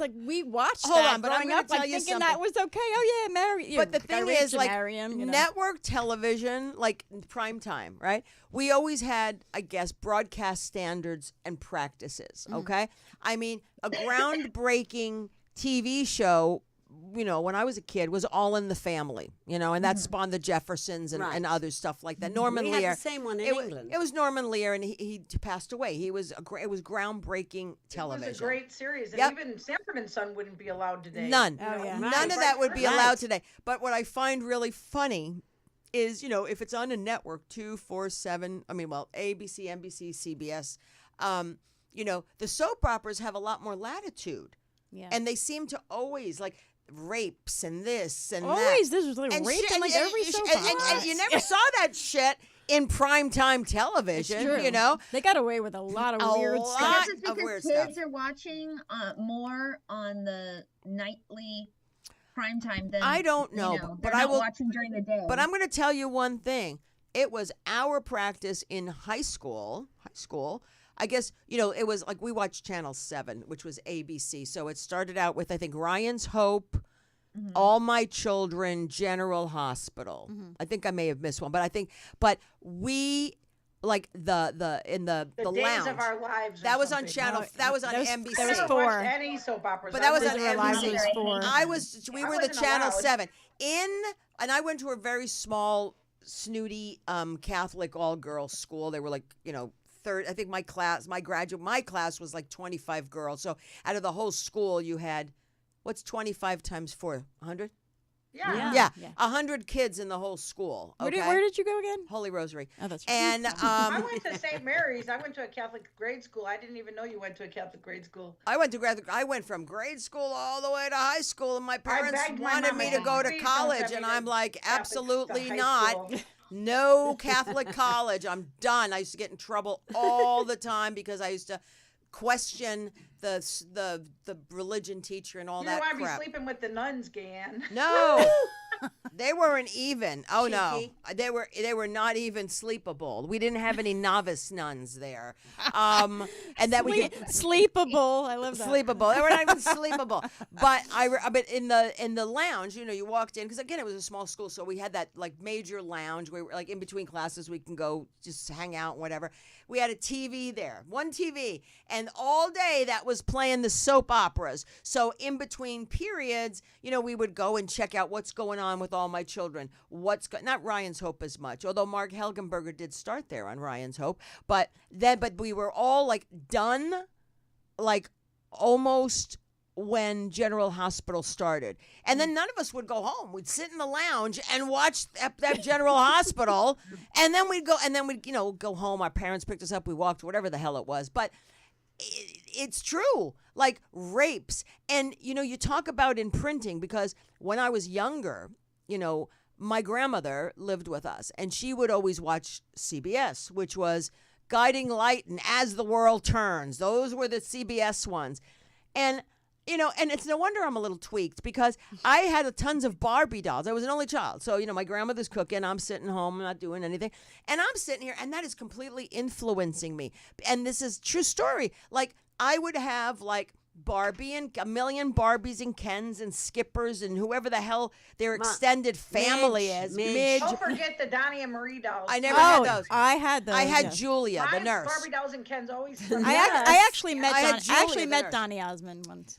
like we watched Hold that on, but I'm growing gonna up, like tell you thinking that something. was okay. Oh yeah, marry. But the got thing raped is, to like, marry him, network television, like prime time, right? We always had, I guess, broadcast standards and practices, okay? I mean, a groundbreaking TV show, when I was a kid, was All in the Family, and that spawned the Jeffersons and, Right. and other stuff like that. Norman we had Lear. the same one in it, England. it was Norman Lear, and he passed away. It was groundbreaking television. It was a great series, and Yep. even Sanford and Son wouldn't be allowed today. None. Oh, yeah. None of Right. that would be Right. allowed today. But what I find really funny is, if it's on a network, 2, 4, 7, ABC, NBC, CBS, the soap operas have a lot more latitude. yeah. And they seem to always, like, rapes and this and that. Always, this was like And raped shit- in like and- every and- soap and opera. you never saw that shit in primetime television. True. You know, They got away with a lot of A weird lot. stuff. I guess it's of because weird kids stuff. are watching more on the nightly primetime than I don't know, they're but not I will. watching during the day. But I'm going to tell you one thing. It was our practice in high school. I guess, it was like we watched Channel 7, which was ABC. So it started out with, I think, Ryan's Hope, All My Children, General Hospital. I think I may have missed one, but we, like in the The days lounge. of our lives. or That was on something. channel. No, that was on that was- NBC. that was I never four. watched any soap operas. But that was I on Those were live NBC. news for. We I were the wasn't Channel allowed. 7 and I went to a very small, snooty Catholic all-girls school. They were like, third. I think my class was like 25 girls. So out of the whole school, you had, what's 25 times 4? 100? Yeah. Yeah, Yeah. 100 kids in the whole school. Okay? Where did you go again? Holy Rosary. Oh, that's right. And I went to St. Mary's. I went to a Catholic grade school. I didn't even know you went to a Catholic grade school. I went from grade school all the way to high school, and my parents begged my wanted mom, me to go to "Please don't college, send me and to I'm like, Catholic absolutely high not. school." No Catholic college. I'm done. I used to get in trouble all the time because I used to question the religion teacher and all You that don't want to be crap. sleeping with the nuns, Gan. No. They weren't even. Oh Cheeky. no, they were not even sleepable. We didn't have any novice nuns there, and that we could Sleepable. I love that. sleepable. They were not even sleepable. But but in the lounge, you walked in because again it was a small school, so we had that like major lounge where like in between classes we can go just hang out and whatever. We had a TV there, one TV, and all day that was playing the soap operas. So in between periods, we would go and check out what's going on with All My Children. Not Ryan's Hope as much, although Mark Helgenberger did start there on Ryan's Hope. But we were all like done, like almost when General Hospital started. And then none of us would go home. We'd sit in the lounge and watch that General Hospital. And then we'd go home. Our parents picked us up. We walked, whatever the hell it was. But it's true. Like rapes. And, you talk about imprinting because when I was younger, my grandmother lived with us and she would always watch CBS, which was Guiding Light and As the World Turns. Those were the CBS ones. And and it's no wonder I'm a little tweaked because I had tons of Barbie dolls. I was an only child. So, my grandmother's cooking. I'm sitting home, not doing anything. And I'm sitting here, and that is completely influencing me. And this is true story. Like, I would have, like, Barbie and a million Barbies and Kens and Skippers and whoever the hell their extended family is. Midge. Don't forget the Donnie and Marie dolls. I never had those. I had those. I had yes. Julia, the My nurse. Barbie dolls and Ken's always. I actually met I had Don, I Julia actually the met nurse. Donnie Osmond once.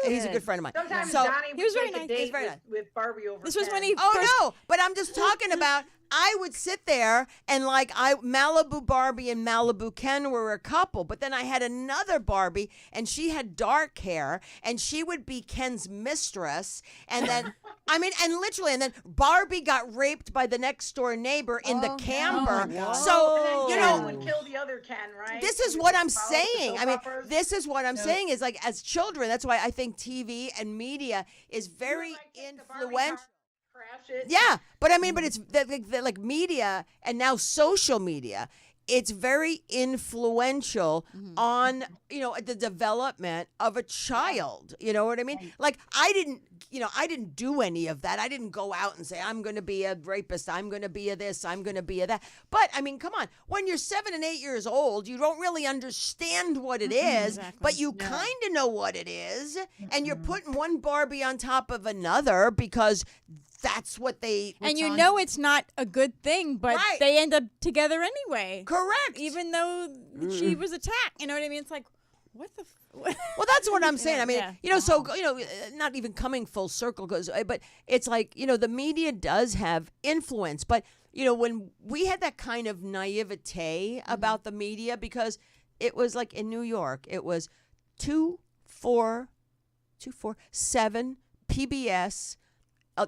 He's a good friend of mine. Sometimes So, Donnie he was would very take nice. a date He's very nice. with Barbie over. This was when Ken. he Oh first, no, but I'm just talking about I would sit there and like Malibu Barbie and Malibu Ken were a couple, but then I had another Barbie and she had dark hair and she would be Ken's mistress and then and then Barbie got raped by the next door neighbor in the camper. no. So, And then you Ken know, would kill the other Ken, right? this is He what would I'm follow the saying. soap I mean, operas. this is what I'm saying is like as children, that's why I think TV and media is You very would, like, take the Barbie influential. car, crash it. Yeah, but I mean, but it's like media and now social media. It's very influential on the development of a child. You know what I mean? Like I didn't do any of that. I didn't go out and say I'm going to be a rapist. I'm going to be a this. I'm going to be a that. But I mean, come on. When you're 7 and 8 years old, you don't really understand what it is, Exactly. but you kind of know what it is, and you're putting one Barbie on top of another because that's what they and you know it's not a good thing, but Right. they end up together anyway. correct. Even though she was attacked. You know what I mean? It's like, what the Well, that's what I'm saying. I mean, Yeah. so not even coming full circle, but it's like the media does have influence, but when we had that kind of naivete about the media, because it was like in New York, it was 247 PBS.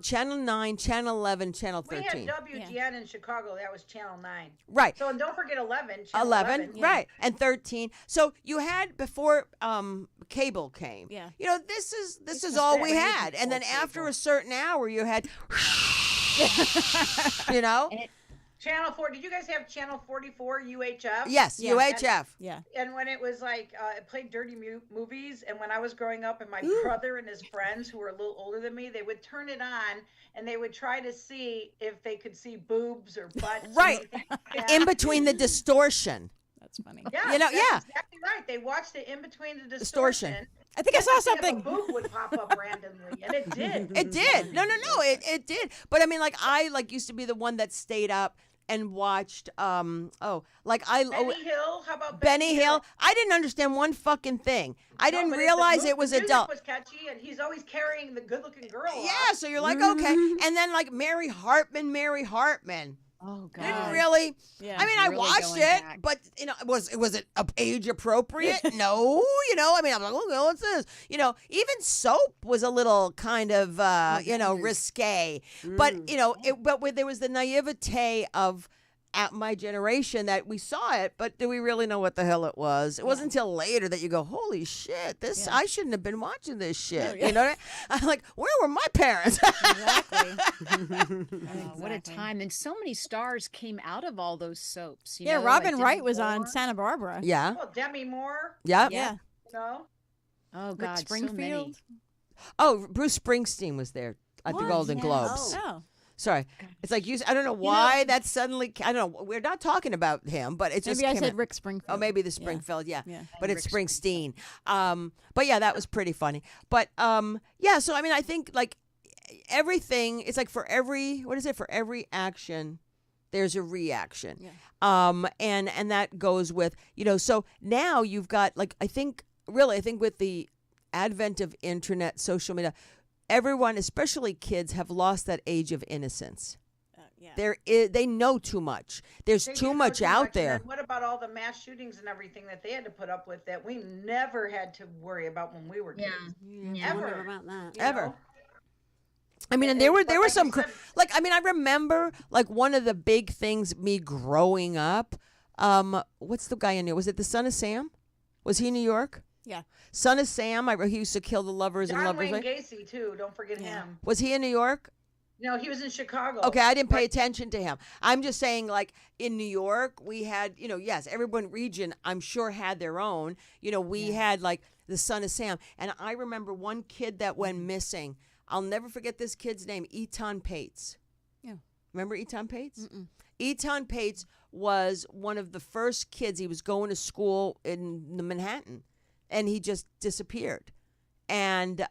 Channel 9, Channel 11, Channel 13. We had WGN in Chicago. That was Channel 9. Right. So and don't forget 11. Channel 11, right, and 13. So you had before cable came. Yeah. This is all we had, and then after a certain hour, you had, And Channel 4. Did you guys have Channel 44 UHF? Yes, Yeah. UHF. Yeah. And when it was like, it played dirty movies. And when I was growing up, and my brother and his friends who were a little older than me, they would turn it on and they would try to see if they could see boobs or butts. Right. In between the distortion. That's funny. Yeah, You know, that's exactly right. They watched it in between the distortion. I think I saw something. A boob would pop up randomly, and it did. It did. No, it did. But I mean, like, I used to be the one that stayed up and watched Benny Hill. How about Benny Hill? I didn't understand one fucking thing. I didn't realize it was the music adult. was catchy, and he's always carrying the good-looking girl. Yeah, so you're like, okay. And then like Mary Hartman. Oh God. Didn't really. Yeah. I mean, I Really watched going it, back. but was it age appropriate? No, I mean, I'm like, okay, what's this? Even soap was a little kind of risque, but there was the naivete of at my generation that we saw it, but do we really know what the hell it was? It wasn't until later that you go, holy shit, this I shouldn't have been watching this shit. You know what I'm like, where were my parents? Exactly. What a time. And so many stars came out of all those soaps. Yeah, Robin Wright was on Santa Barbara. Yeah. Well, Demi Moore. Yeah. Yeah. No. Oh Rick God, so many. Springfield. Oh, Bruce Springsteen was there at the Golden Globes. Oh. Sorry. It's like I don't know why that suddenly, I don't know. We're not talking about him, but it just Maybe I came said out. Rick Springfield. Oh, maybe the Springfield, yeah. But It's Springsteen. But yeah, that was pretty funny. But yeah, so I mean, I think like everything, it's like for every action, there's a reaction. Yeah. And that goes with, so now you've got like, I think with the advent of internet, social media, everyone, especially kids, have lost that age of innocence. Yeah. They know too much. There's too much out there. And what about all the mass shootings and everything that they had to put up with that we never had to worry about when we were kids? I wonder about that. Ever. I mean, and there were some I remember like one of the big things me growing up. What's the guy in there? Was it the Son of Sam? Was he in New York? Yeah. Son of Sam. He used to kill the lovers and John lovers. Wayne Gacy too. Don't forget him. Was he in New York? No, he was in Chicago. Okay, I didn't pay attention to him. I'm just saying, like, in New York, we had, yes, every one region, I'm sure, had their own. We had, like, the Son of Sam. And I remember one kid that went missing. I'll never forget this kid's name, Eton Pates. Yeah. Remember Eton Pates? Eton Pates was one of the first kids. He was going to school in Manhattan, and he just disappeared. And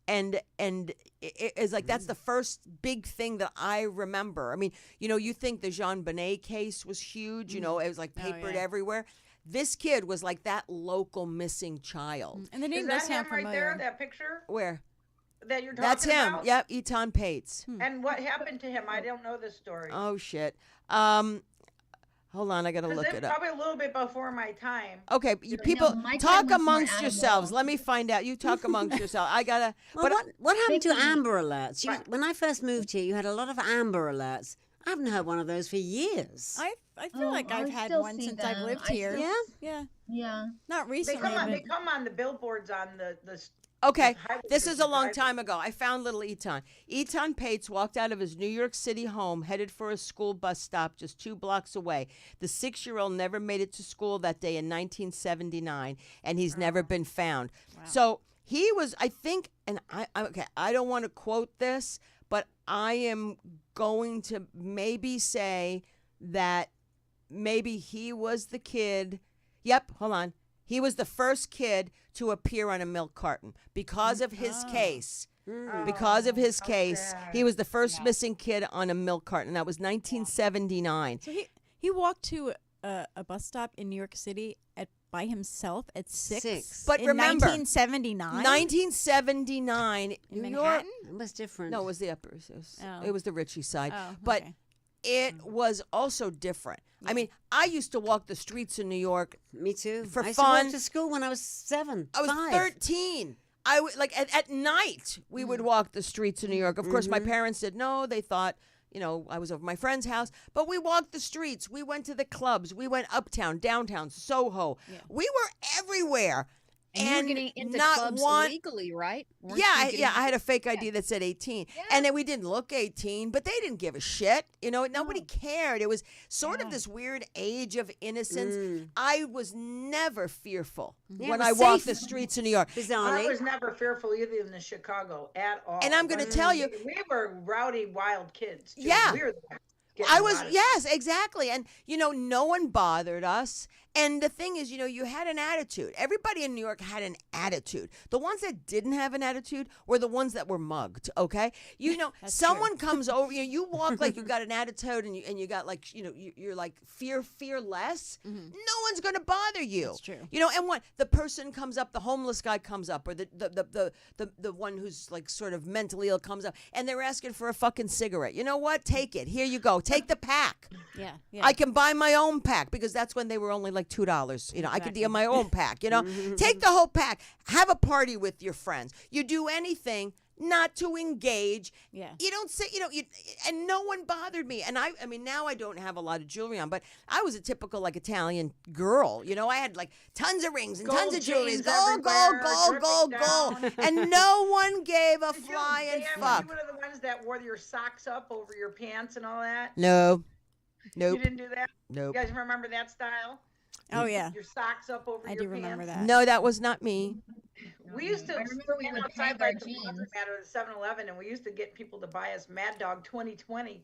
it's like that's the first big thing that I remember. I mean, you think the Jean Bonnet case was huge. It was like papered everywhere. This kid was like that local missing child. And the name Is does that sound him right familiar. there? That picture Where? that you're talking That's him. about? Yep, Eton Pates. And what happened to him? I don't know the story. Oh shit. Hold on, I gotta look it up. Probably a little bit before my time. Okay, you people my time talk was more amongst yourselves. animal. Let me find out. You talk amongst yourselves. I gotta. Well, But what happened to Big thing. Amber Alerts? When I first moved here, you had a lot of Amber Alerts. I haven't heard one of those for years. I feel like I I've had still one see since I've them. lived I here. still- Yeah? Yeah. Yeah. Not They recently. they but come on the billboards on the okay, highway this is a long drivers. time ago. I found little Eton. Eton Pates walked out of his New York City home, headed for a school bus stop just 2 blocks away. The 6-year-old never made it to school that day in 1979, and he's never been found. So he was, I think, and I don't want to quote this, but I am going to maybe say that maybe he was the kid. Yep, hold on. He was the first kid to appear on a milk carton because of his case. Because of his case, he was the first missing kid on a milk carton. That was 1979. So he walked to a bus stop in New York City by himself at 6. But in remember, 1979. 1979, in New Manhattan. It was different. No, it was the upper. Oh. It was the Ritchie side. Oh, but okay. it was also different. I mean, I used to walk the streets in New York. Me too. For I used fun. to walk to school when I was 7. I was 5. 13. I would like at night we would walk the streets of New York. Of course, my parents said no. They thought, I was over my friend's house, but we walked the streets. We went to the clubs. We went uptown, downtown, Soho. Yeah. We were everywhere. And you were getting into not clubs one legally, right? Weren't yeah, you I, getting yeah, I had a into- fake ID that said 18, Yeah. and then we didn't look 18, but they didn't give a shit. You know, nobody cared. It was sort of this weird age of innocence. I was never fearful Yeah, when it I was walked safe. the streets of New York. I Bizarrely. was never fearful either in Chicago at all. And I'm going to tell you, we were rowdy, wild kids. Too. Yeah. We were the ones getting I was, rowdy. yes, exactly. And, you know, no one bothered us. And the thing is, you know, you had an attitude. Everybody in New York had an attitude. The ones that didn't have an attitude were the ones that were mugged, okay? You know, someone comes over, you walk like you got an attitude and you got like, you know, you're like fearless. No one's going to bother you. That's true. You know, and what the person comes up, the homeless guy comes up, or the one who's like sort of mentally ill comes up, and they're asking for a fucking cigarette. You know what? Take it. Here you go. Take the pack. Yeah. I can buy my own pack because that's when they were only like $2. You know, I could get my own pack. You know, take the whole pack. Have a party with your friends. You do anything not to engage. Yeah. You don't say, you know, and no one bothered me. And I mean, now I don't have a lot of jewelry on, but I was a typical like Italian girl. You know, I had like tons of rings and Gold tons of jewelry, chains gold, everywhere, gold, dripping and no one gave a Did you, flying Dan, fuck. You were the ones that wore your socks up over your pants and all that? No, You nope, didn't do that? nope. You guys remember that style? Oh yeah. Your socks up over I your do remember pants? that. No, that was not me. We used to I remember we stand would outside tag our like the jeans. Matter the 7-Eleven, and we used to get people to buy us Mad Dog 2020.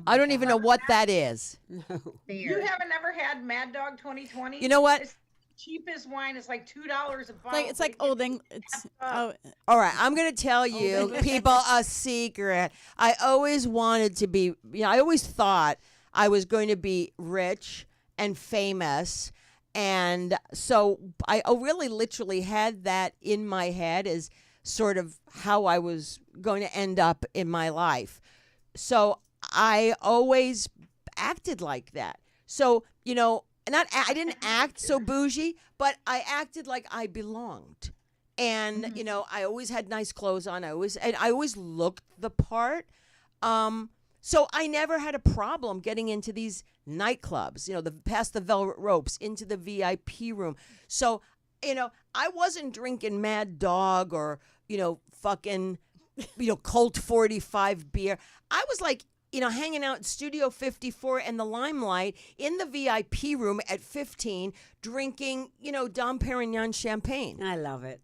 I don't even know what that is. No. You haven't ever had Mad Dog 2020? You know what? It's the cheapest wine. It's like $2 a bottle. It's like but it old gets English. It's up. All right, I'm going to tell you, people, a secret. I always wanted to be, you know, I always thought I was going to be rich and famous. And so I really literally had that in my head as sort of how I was going to end up in my life. So I always acted like that. So, you know, I didn't act so bougie, but I acted like I belonged. And you know, I always had nice clothes on. I always looked the part. So I never had a problem getting into these nightclubs. You know, past the velvet ropes into the VIP room. So you know, I wasn't drinking Mad Dog or you know fucking Colt 45 beer. I was like, you know, hanging out in Studio 54 and the Limelight in the VIP room at 15, drinking, you know, Dom Perignon champagne. I love it.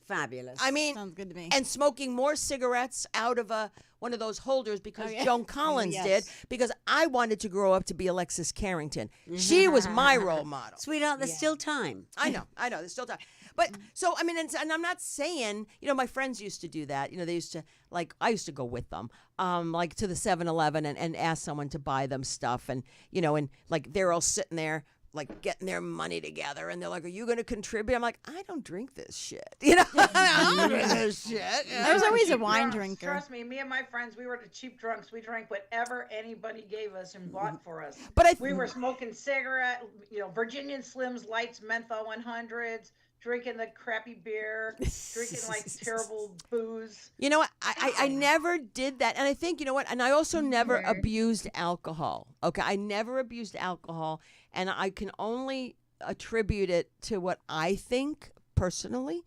Fabulous. I mean, Sounds good to me. and smoking more cigarettes out of one of those holders because Oh, yeah. Joan Collins Yes. did, because I wanted to grow up to be Alexis Carrington. She was my role model. Sweetheart, there's still time. I know, there's still time. But so, I mean, and I'm not saying, you know, my friends used to do that. You know, they used to, like, I used to go with them, like to the 7-Eleven and ask someone to buy them stuff. And, you know, and like they're all sitting there, like getting their money together. And they're like, are you going to contribute? I'm like, I don't drink this shit. You know, I don't drink this shit. You know? I was always a Cheap wine drunks. drinker. Trust me, me and my friends, we were the cheap drunks. We drank whatever anybody gave us and bought for us. But We were smoking cigarette, you know, Virginian Slims, Lights, Menthol 100s, drinking the crappy beer, drinking like terrible booze. You know what? I never did that. And I think, you know what? And I also never Weird. abused alcohol. Okay. I never abused alcohol. And I can only attribute it to what I think personally.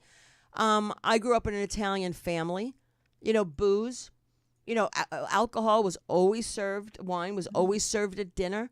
I grew up in an Italian family. You know, booze. You know, alcohol was always served. Wine was always served at dinner.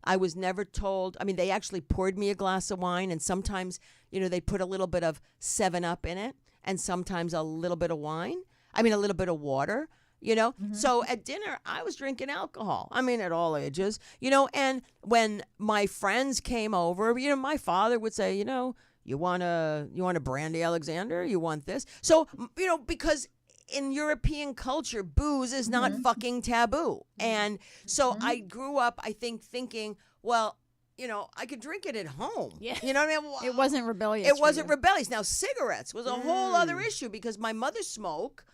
I was never told. I mean, they actually poured me a glass of wine, and sometimes, you know, they put a little bit of 7-Up in it, and sometimes a little bit of wine. I mean, a little bit of water, you know. So at dinner, I was drinking alcohol. I mean, at all ages, you know. And when my friends came over, you know, my father would say, you know, you want a brandy Alexander? You want this? So, you know, because in European culture, booze is not fucking taboo. And so I grew up, I think, thinking, well, you know, I could drink it at home. Yeah. You know what I mean? It wasn't rebellious. It for wasn't you. rebellious. Now, cigarettes was a whole other issue because my mother smoked,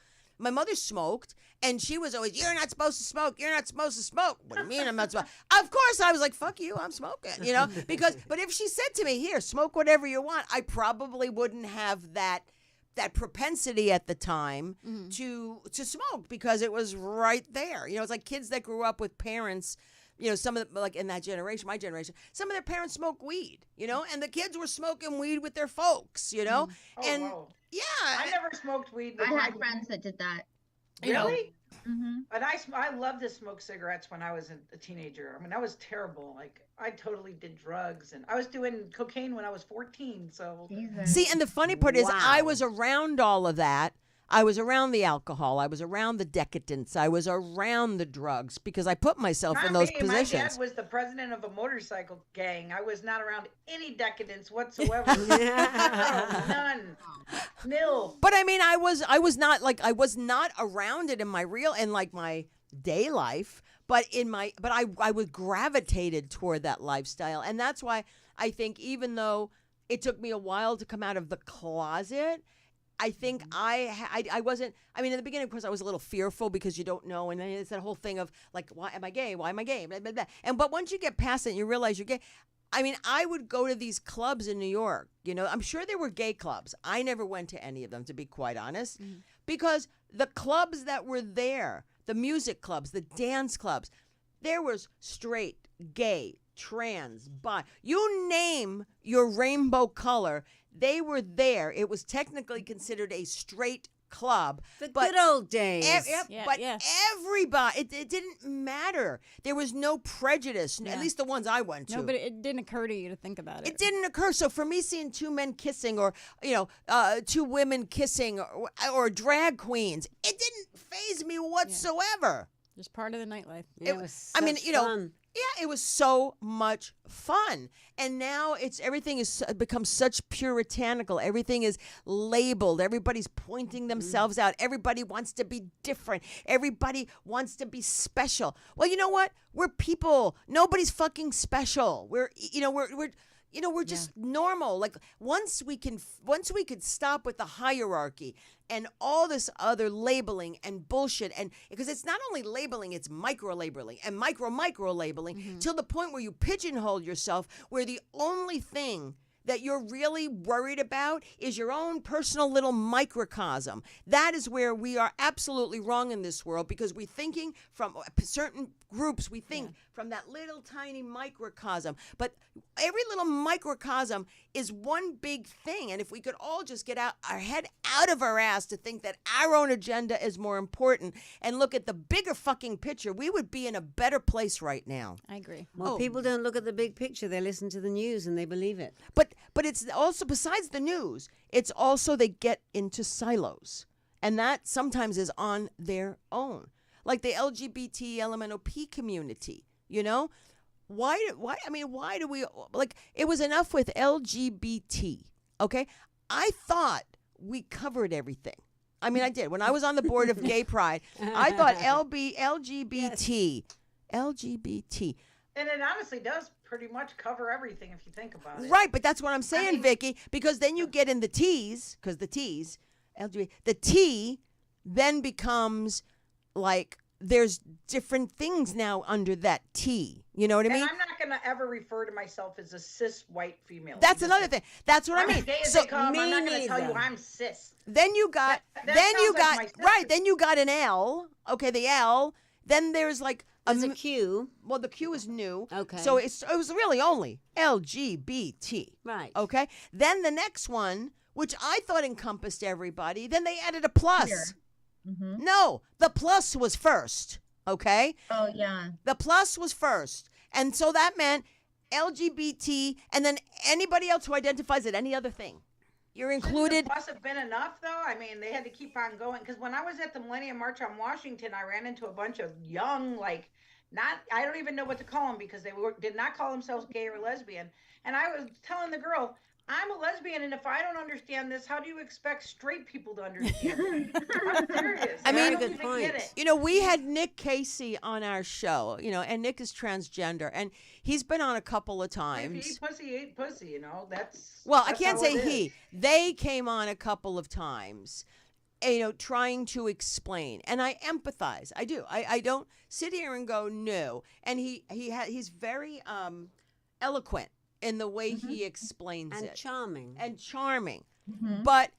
and she was always, you're not supposed to smoke. You're not supposed to smoke. What do you mean I'm not supposed? Of course, I was like, fuck you, I'm smoking, you know? But if she said to me, here, smoke whatever you want, I probably wouldn't have that propensity at the time to smoke because it was right there. You know, it's like kids that grew up with parents, some of the, like in that generation, my generation, some of their parents smoked weed, and the kids were smoking weed with their folks, Oh, and wow. yeah, I never smoked weed. I had friends that did that. Really? Mm-hmm. And I loved to smoke cigarettes when I was a teenager. I mean, that was terrible. Like, I totally did drugs, and I was doing cocaine when I was 14. So Jesus. See, and the funny part is I Wow. was around all of that. I was around the alcohol. I was around the decadence. I was around the drugs because I put myself in those me. positions. My dad was the president of a motorcycle gang. I was not around any decadence whatsoever. None. Nil. But I mean, I was not around it in my my day life, but I was gravitated toward that lifestyle, and that's why I think even though it took me a while to come out of the closet, I think I wasn't. I mean, in the beginning, of course, I was a little fearful because you don't know, and then it's that whole thing of like, why am I gay? Why am I gay? Blah, blah, blah. But once you get past it, and you realize you're gay. I mean, I would go to these clubs in New York. I'm sure there were gay clubs. I never went to any of them, to be quite honest, because the clubs that were there, the music clubs, the dance clubs, there was straight, gay, trans, bi. You name your rainbow color, they were there. It was technically considered a straight club. The but good old days. Everybody, it didn't matter. There was no prejudice, at least the ones I went to. No, but it didn't occur to you to think about it. It didn't occur. So for me, seeing two men kissing or, two women kissing or drag queens, it didn't faze me whatsoever. Just part of the nightlife. It was I mean, such fun. Yeah, it was so much fun. And now everything is become such puritanical. Everything is labeled. Everybody's pointing themselves out. Everybody wants to be different. Everybody wants to be special. Well, you know what? We're people. Nobody's fucking special. We're just normal. Like once we could stop with the hierarchy and all this other labeling and bullshit, and because it's not only labeling, it's micro labeling and micro labeling till the point where you pigeonhole yourself, where the only thing that you're really worried about is your own personal little microcosm. That is where we are absolutely wrong in this world, because we're thinking from certain groups, we think from that little tiny microcosm. But every little microcosm is one big thing. And if we could all just get our head out of our ass to think that our own agenda is more important and look at the bigger fucking picture, we would be in a better place right now. I agree. Well, people don't look at the big picture. They listen to the news and they believe it. But it's also, besides the news, it's also they get into silos. And that sometimes is on their own. Like the LGBT LMNOP community, Why do we, like, it was enough with LGBT, okay? I thought we covered everything. I mean, I did. When I was on the board of Gay Pride, I thought LGBT. And it honestly does pretty much cover everything if you think about it. Right, but that's what I'm saying, Vicky, because then you get in the T's, because the T then becomes like there's different things now under that T. You know what I mean? And I'm not going to ever refer to myself as a cis white female. That's another thing. That's what I mean. So I'm not going to tell you I'm cis. Then you got, then you got an L. Okay, the L. Then there's like There's a Q. Well, the Q is new. Okay. So it was really only LGBT. Right. Okay. Then the next one, which I thought encompassed everybody, then they added a plus. Here. Mm-hmm. No, the plus was first. Okay. Oh yeah. The plus was first, and so that meant LGBT, and then anybody else who identifies as any other thing. You're included. Must have been enough, though. I mean, they had to keep on going, because when I was at the Millennium March on Washington, I ran into a bunch of young, I don't even know what to call them, because they did not call themselves gay or lesbian. And I was telling the girl, I'm a lesbian, and if I don't understand this, how do you expect straight people to understand it? I'm serious. I mean, good point. Get it. We had Nick Casey on our show, and Nick is transgender, and he's been on a couple of times. If you eat pussy, that's. Well, I that's can't how say it he. is. They came on a couple of times, trying to explain, and I empathize. I do. I don't sit here and go no. And he's very eloquent in the way he explains And it. charming. And charming. Mm-hmm. But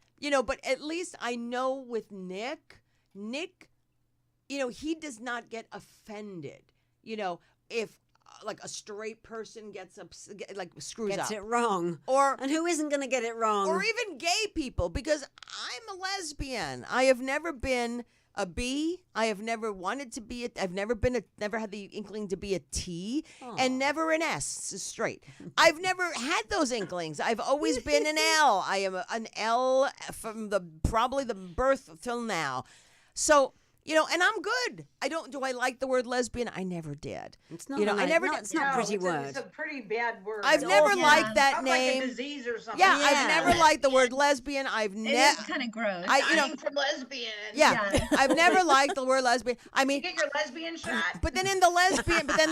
at least I know with Nick, he does not get offended. If like a straight person screws Gets up, it wrong. or And who isn't going to get it wrong? or even gay people, because I'm a lesbian. I have never been a B. I have never wanted to be I've never had the inkling to be a T, and never an S, straight. I've never had those inklings. I've always been an L. I am an L from probably the birth till now. So, and I'm good. Do I like the word lesbian? I never did. It's not. I never did. It's not a pretty word. It's a pretty bad word. I've never liked that Sounds name. like a disease or something. Yeah, Yeah. I've never liked the word lesbian. I've It never. is kind of gross. Dying from lesbian. Yeah, I've never liked the word lesbian. I mean, Get your lesbian shot. but then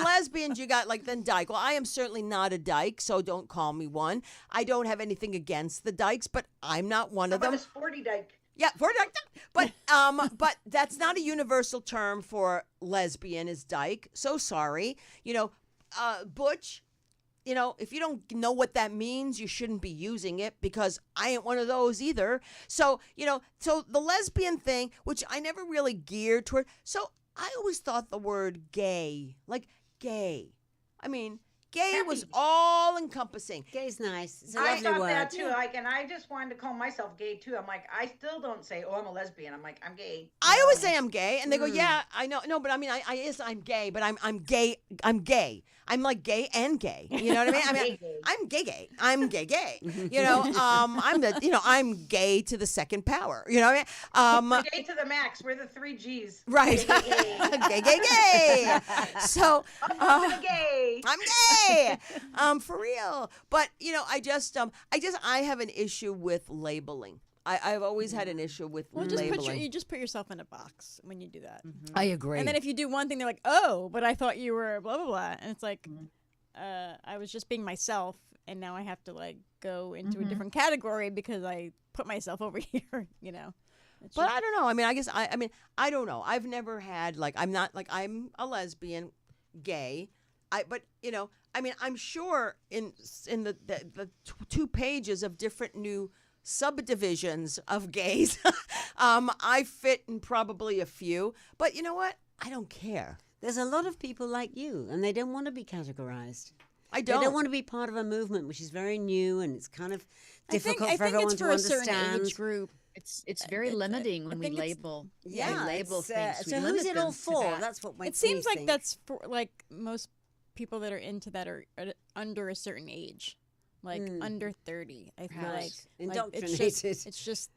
lesbians, you got then dyke. Well, I am certainly not a dyke, so don't call me one. I don't have anything against the dykes, but I'm not one of How about them. a sporty dyke? Yeah, but that's not a universal term for lesbian is dyke. So sorry, butch. If you don't know what that means, you shouldn't be using it, because I ain't one of those either. So so the lesbian thing, which I never really geared toward. So I always thought the word gay, like gay. I mean, gay was all encompassing. Gay's nice. It's a I lovely thought word. that too. And I just wanted to call myself gay too. I'm like, I still don't say, "Oh, I'm a lesbian." I'm like, I'm gay. I always say I'm gay, and they go, "Yeah, I know." No, but I mean, I'm gay, but I'm gay. I'm gay. I'm like gay and gay. You know what I mean? I'm gay. I'm gay. I'm gay to the second power. You know what I mean? Gay to the max. We're the 3 Gs. Right. Gay. So I'm gay. I'm gay. For real. But I have an issue with labeling. I've always had an issue with labeling. You just put yourself in a box when you do that. I agree. And then if you do one thing, they're like, "Oh, but I thought you were blah blah blah," and it's like, I was just being myself, and now I have to go into a different category because I put myself over here. But I don't know. I mean, I guess I don't know. I've never had I'm a lesbian, gay. I'm sure in the 2 pages of different new subdivisions of gays, I fit in probably a few. But you know what? I don't care. There's a lot of people like you, and they don't want to be categorized. I don't. They don't want to be part of a movement which is very new, and it's kind of difficult for I think everyone it's to for understand. a certain age group. It's very limiting when we think it's- label. Yeah, label things. We so who's limit it all them to for? that. That's what makes It seems me like think. that's for most people that are into that are under a certain age, under 30. I feel like Indoctrinated. it's just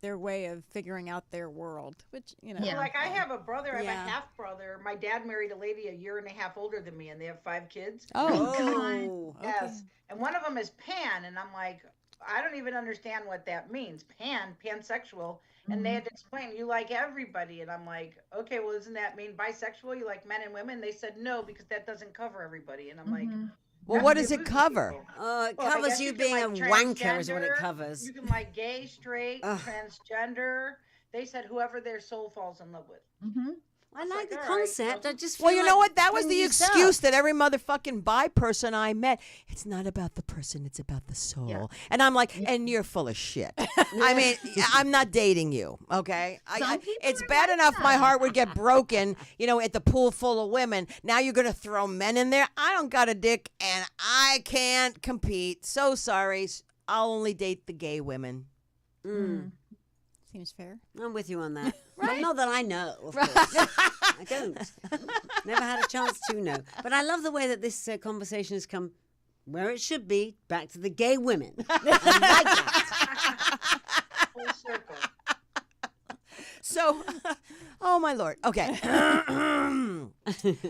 their way of figuring out their world, which Yeah. Like I have a brother, I have Yeah. a half brother. My dad married a lady a year and a half older than me, and they have 5 kids. Oh, Yes. And one of them is pan, and I'm like, I don't even understand what that means. Pansexual. And they had to explain, you like everybody. And I'm like, okay, well, doesn't that mean bisexual? You like men and women? They said no, because that doesn't cover everybody. And I'm like, Well, what does it cover? it Well, I covers guess you can being a like wanker is what it transgender, covers. You can like gay, straight, Ugh. transgender. They said whoever their soul falls in love with. I like the all right, concept. so- I just Well, feel you know like what? That was when the you excuse start- that every motherfucking bi person I met. It's not about the person; it's about the soul. Yeah. And I'm like, and you're full of shit. I mean, I'm not dating you, okay? Some people It's are bad like enough my that. heart would get broken, at the pool full of women. Now you're gonna throw men in there. I don't got a dick, and I can't compete. So sorry. I'll only date the gay women. seems fair. I'm with you on that. Well, not that I know, of course. I don't. Never had a chance to know. But I love the way that this conversation has come where it should be, back to the gay women. I like that. Full circle. So, oh my Lord. Okay.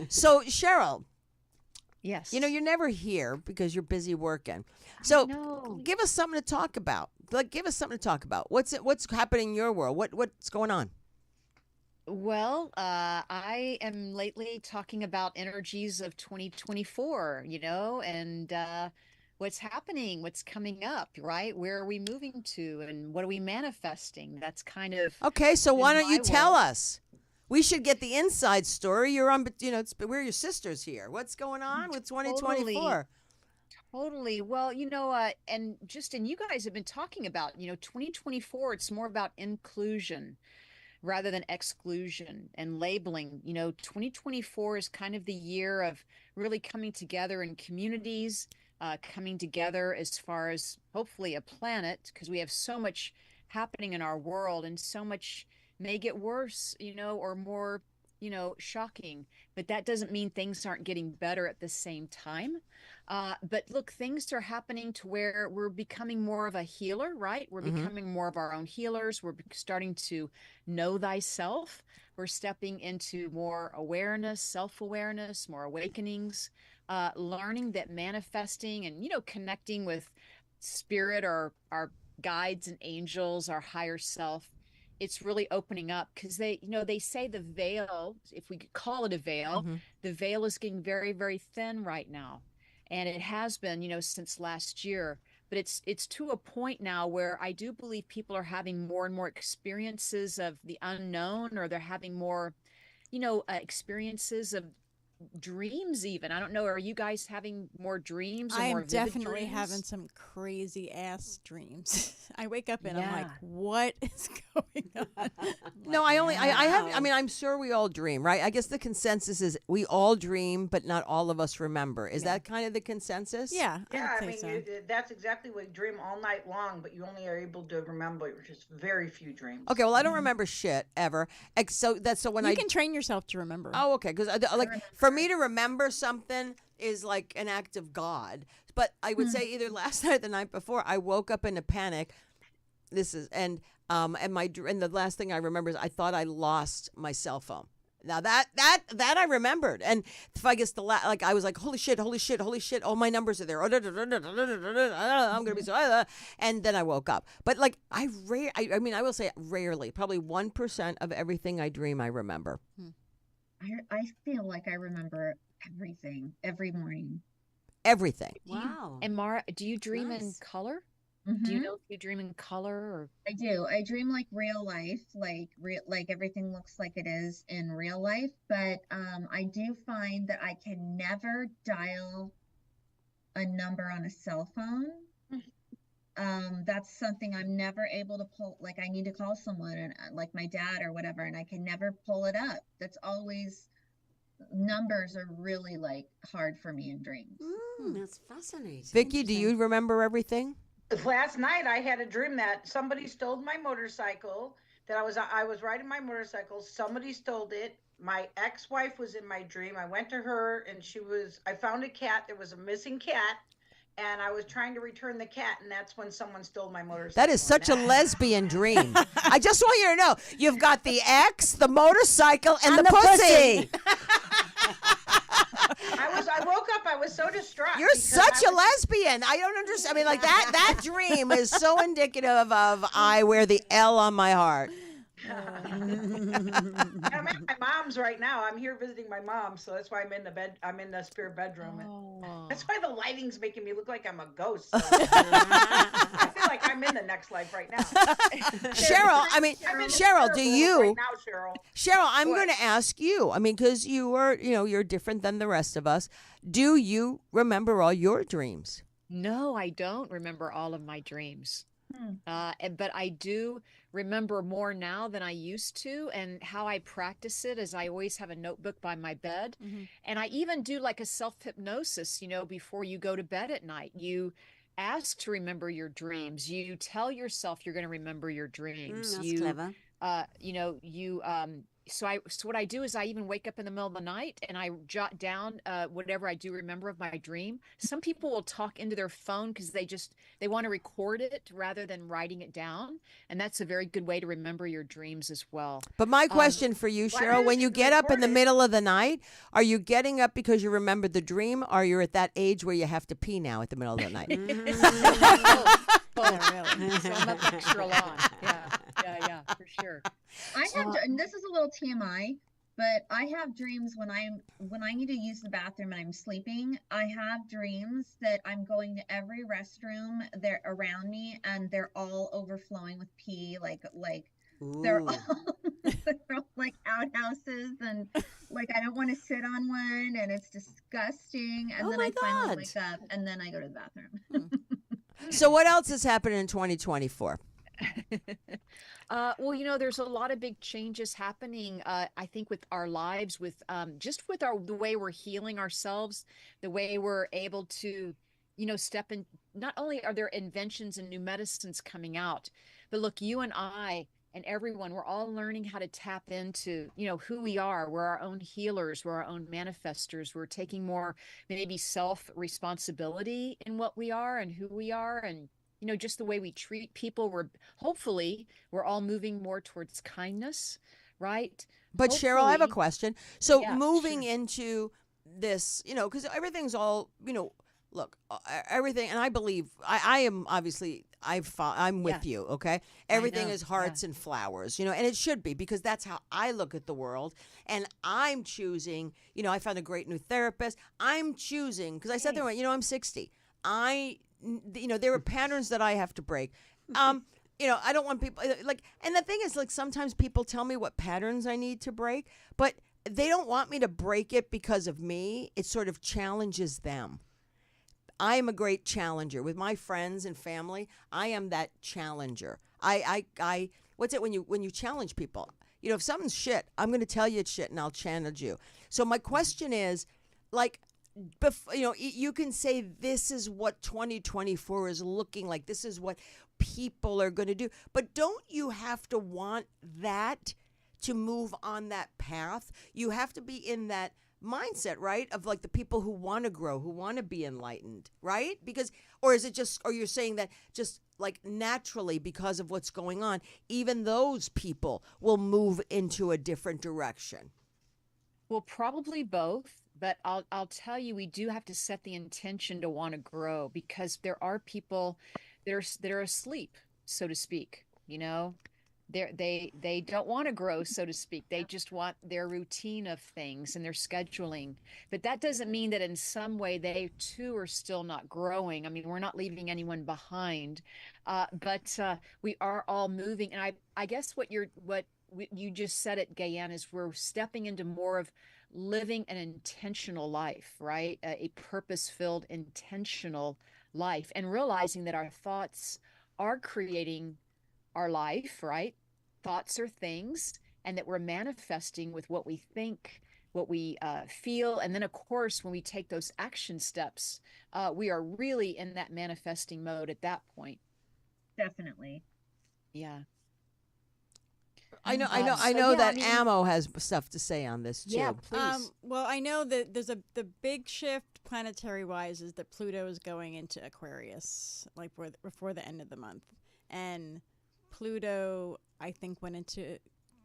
So Cheryl, Yes. you're never here because you're busy working. So know. give us something to talk about. Give us something to talk about. What's happening in your world? What's going on? Well, I am lately talking about energies of 2024, and what's happening, what's coming up, right? Where are we moving to, and what are we manifesting? That's kind of Okay, so why in don't you my tell world. us? We should get the inside story. You're on, we're your sisters here. What's going on with 2024? Totally. Well, and you guys have been talking about, 2024, it's more about inclusion. rather than exclusion and labeling. 2024 is kind of the year of really coming together in communities, coming together as far as hopefully a planet, because we have so much happening in our world and so much may get worse, or more, shocking. But that doesn't mean things aren't getting better at the same time. But look, things are happening to where we're becoming more of a healer, right? We're becoming more of our own healers. We're starting to know thyself. We're stepping into more awareness, self-awareness, more awakenings, learning that manifesting and, connecting with spirit or our guides and angels, our higher self, it's really opening up, because they say the veil, if we could call it a veil, the veil is getting very, very thin right now. And it has been, since last year, but it's to a point now where I do believe people are having more and more experiences of the unknown, or they're having more, experiences of dreams even. I don't know. Are you guys having more dreams? Or I more am vivid definitely dreams? having some crazy ass dreams. I wake up and I'm like, what is going on? No, I'm sure we all dream, right? I guess the consensus is we all dream, but not all of us remember. Is that kind of the consensus? Yeah. Yeah, I would mean, say so. that's exactly what you dream all night long, but you only are able to remember just very few dreams. Okay, well, I don't remember shit ever. So when You can train yourself to remember. Oh, okay. Because for me to remember something is like an act of God. But I would say either last night or the night before, I woke up in a panic. And the last thing I remember is I thought I lost my cell phone. Now that I remembered, and if I guess I was like, holy shit, all my numbers are there. I'm gonna be so, and then I woke up. But I will say rarely, probably 1% of everything I dream I remember. I feel like I remember everything every morning. Everything. Wow. And Mara, do you dream in Nice. color? Do you know if you dream in color or? I do. I dream like real life, like everything looks like it is in real life. But I do find that I can never dial a number on a cell phone. That's something I'm never able to pull. Like I need to call someone, and like my dad or whatever, and I can never pull it up. That's always, numbers are really like hard for me in dreams. That's fascinating. Vicky, do you remember everything? Last night I had a dream that somebody stole my motorcycle, that I was riding my motorcycle, somebody stole it. My ex-wife was in my dream. I went to her and I found a cat. There was a missing cat, and I was trying to return the cat, and that's when someone stole my motorcycle. That is such a lesbian dream. I just want you to know, you've got the ex, the motorcycle, and the pussy. I woke up, I was so distraught. You're such a lesbian. I don't understand. I mean, that dream is so indicative of I wear the L on my heart. I'm at my mom's right now. I'm here visiting my mom, so that's why I'm in the bed. I'm in the spare bedroom. That's why the lighting's making me look like I'm a ghost. So. I feel like I'm in the next life right now. Cheryl, do you? Right now, Cheryl, I'm going to ask you. I mean, because you're different than the rest of us. Do you remember all your dreams? No, I don't remember all of my dreams. But I do remember more now than I used to, and how I practice it is I always have a notebook by my bed. And I even do like a self-hypnosis, before you go to bed at night. You ask to remember your dreams. You tell yourself you're going to remember your dreams. That's clever. So what I do is I even wake up in the middle of the night and I jot down whatever I do remember of my dream. Some people will talk into their phone because they want to record it rather than writing it down. And that's a very good way to remember your dreams as well. But my question for you, Cheryl, when you get up in the middle of the night, are you getting up because you remembered the dream, or you're at that age where you have to pee now at the middle of the night? Yeah, really. So I'm up extra long. Yeah, for sure. I have, and this is a little TMI, but I have dreams when I need to use the bathroom and I'm sleeping. I have dreams that I'm going to every restroom they're around me, and they're all overflowing with pee, like they're all like outhouses, and like I don't want to sit on one, and it's disgusting. And then I finally wake up, and then I go to the bathroom. So what else has happened in 2024? Well, there's a lot of big changes happening. I think with our lives, with just with the way we're healing ourselves, the way we're able to, step in. Not only are there inventions and new medicines coming out, but look, you and I and everyone, we're all learning how to tap into, who we are. We're our own healers. We're our own manifestors. We're taking more maybe self responsibility in what we are and who we are, and just the way we treat people. We're all moving more towards kindness, right? But Cheryl, I have a Hopefully. question. So Yeah, moving sure. into this, because everything's all, look, everything, and I believe I am obviously I'm with Yeah, you. Okay, I everything know. is Yeah. hearts and flowers, and it should be, because that's how I look at the world. And I'm choosing. I found a great new therapist. I'm choosing, because I said there, I'm 60. There are patterns that I have to break. I don't want people like, and the thing is, like, sometimes people tell me what patterns I need to break, but they don't want me to break it because of me. It sort of challenges them. I am a great challenger with my friends and family. I am that challenger. I what's it when you challenge people? If something's shit, I'm going to tell you it's shit, and I'll challenge you. So my question is, like, you can say this is what 2024 is looking like. This is what people are going to do. But don't you have to want that to move on that path? You have to be in that mindset, right? Of like the people who want to grow, who want to be enlightened, right? Because, or is it just, or you're saying that just like naturally because of what's going on, even those people will move into a different direction? Well, probably both, but I'll tell you, we do have to set the intention to want to grow, because there are people that are asleep, so to speak. They don't want to grow, so to speak. They just want their routine of things and their scheduling. But that doesn't mean that in some way they too are still not growing. I mean, we're not leaving anyone behind, but we are all moving. And I guess what you just said it, Gayan, is we're stepping into more of living an intentional life, right? A purpose-filled, intentional life, and realizing that our thoughts are creating our life, right? Thoughts are things, and that we're manifesting with what we think, what we feel. And then, of course, when we take those action steps, we are really in that manifesting mode at that point. Definitely. Yeah. I know Yeah, that Ammo has stuff to say on this too. Yeah, please. Well, I know that there's the big shift planetary wise is that Pluto is going into Aquarius like before the end of the month, and Pluto I think went into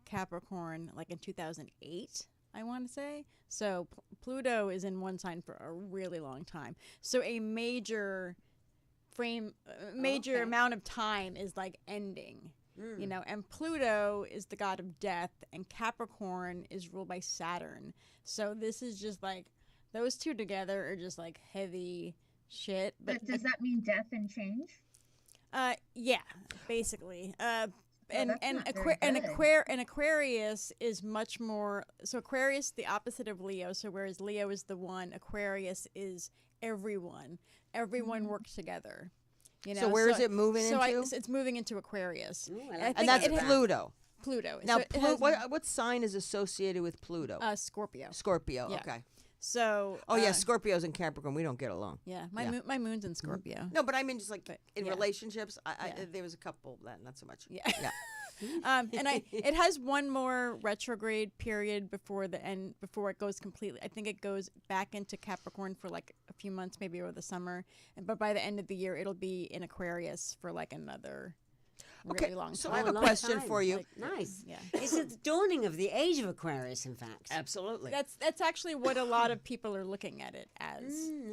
Capricorn like in 2008. I want to say so. Pluto is in one sign for a really long time. So a major amount of time is like ending. And Pluto is the god of death, and Capricorn is ruled by Saturn. So this is just like, those two together are just like heavy shit. But does that mean death and change? Yeah, basically. And Aquarius is much more. So Aquarius, the opposite of Leo. So whereas Leo is the one, Aquarius is everyone. Everyone works together. So where is it moving into? It's moving into Aquarius. Ooh, And that's Pluto. Pluto. Now, So it has, what sign is associated with Pluto? Scorpio. Scorpio. Yeah. Okay. So. Oh yeah, Scorpios and Capricorn. We don't get along. Yeah, my moon's in Scorpio. No, but I mean just like in yeah. relationships. Yeah. There was a couple that not so much. Yeah. Yeah. It has one more retrograde period before it goes completely. I think it goes back into Capricorn for like a few months, maybe over the summer, but by the end of the year, it'll be in Aquarius for like another really long time. So I have a question for you. Nice. Yeah. It's the dawning of the age of Aquarius, in fact. Absolutely. That's actually what a lot of people are looking at it as.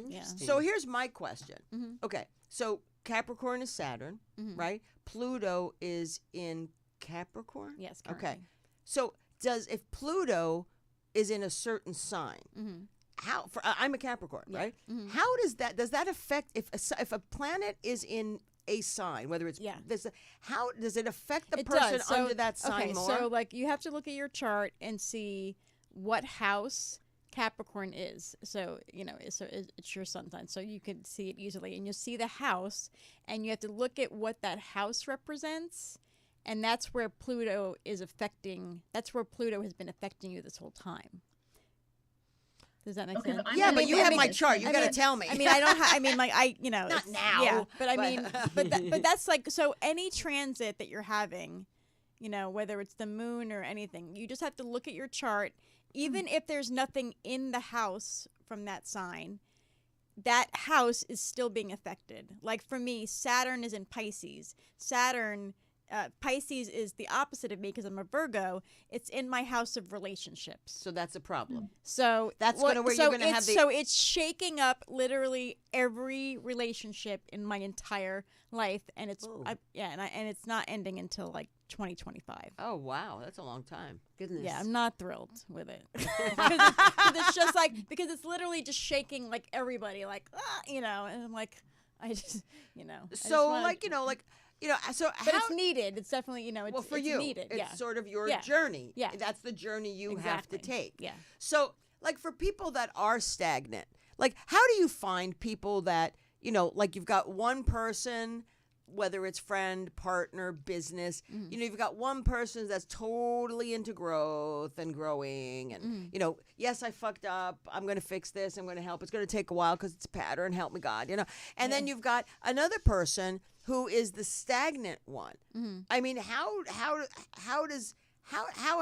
Yeah. Interesting. So here's my question. Mhm. Okay, so Capricorn is Saturn, Mhm. right? Pluto is in Capricorn. Yes. Okay. Currently. So if Pluto is in a certain sign, Mhm. how? I'm a Capricorn, Yeah. right? Mhm. How does that affect if a planet is in a sign, whether it's how does it affect the It person does. So, under that sign okay, more? so like you have to look at your chart and see what house Capricorn is. So, it's your sun sign. So you can see it easily. And you'll see the house, and you have to look at what that house represents. And that's where Pluto has been affecting you this whole time. Does that make sense? Yeah, but you have my chart. You got to tell me. I mean, I don't have, Not now. Yeah, but that's like, so any transit that you're having, whether it's the moon or anything, you just have to look at your chart. Even if there's nothing in the house from that sign, that house is still being affected. Like for me, Saturn is in Pisces. Pisces is the opposite of me because I'm a Virgo. It's in my house of relationships. So that's a problem. So that's you're going to have the. So it's shaking up literally every relationship in my entire life, and it's and it's not ending until like 2025. Oh wow, that's a long time. Goodness. Yeah, I'm not thrilled with it because it's just like, because it's literally just shaking like everybody, like and I'm like, I just so but it's needed. It's definitely it's for it's you needed. It's sort of your journey. Yeah, that's the journey you have to take. Yeah. So like for people that are stagnant, like how do you find people that like you've got one person, whether it's friend, partner, business, you've got one person that's totally into growth and growing and, yes, I fucked up. I'm going to fix this. I'm going to help. It's going to take a while because it's a pattern. Help me, God, And then you've got another person who is the stagnant one. I mean, how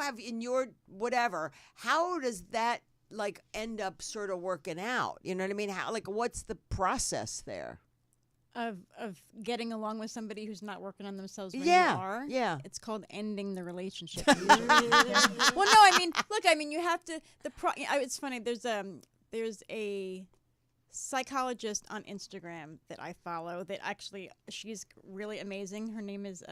have in your whatever, how does that like end up sort of working out? You know what I mean? How, like, what's the process there? Of getting along with somebody who's not working on themselves when you are. Yeah. It's called ending the relationship. Well, no, you have to, it's funny, there's a psychologist on Instagram that I follow that actually, she's really amazing. Her name is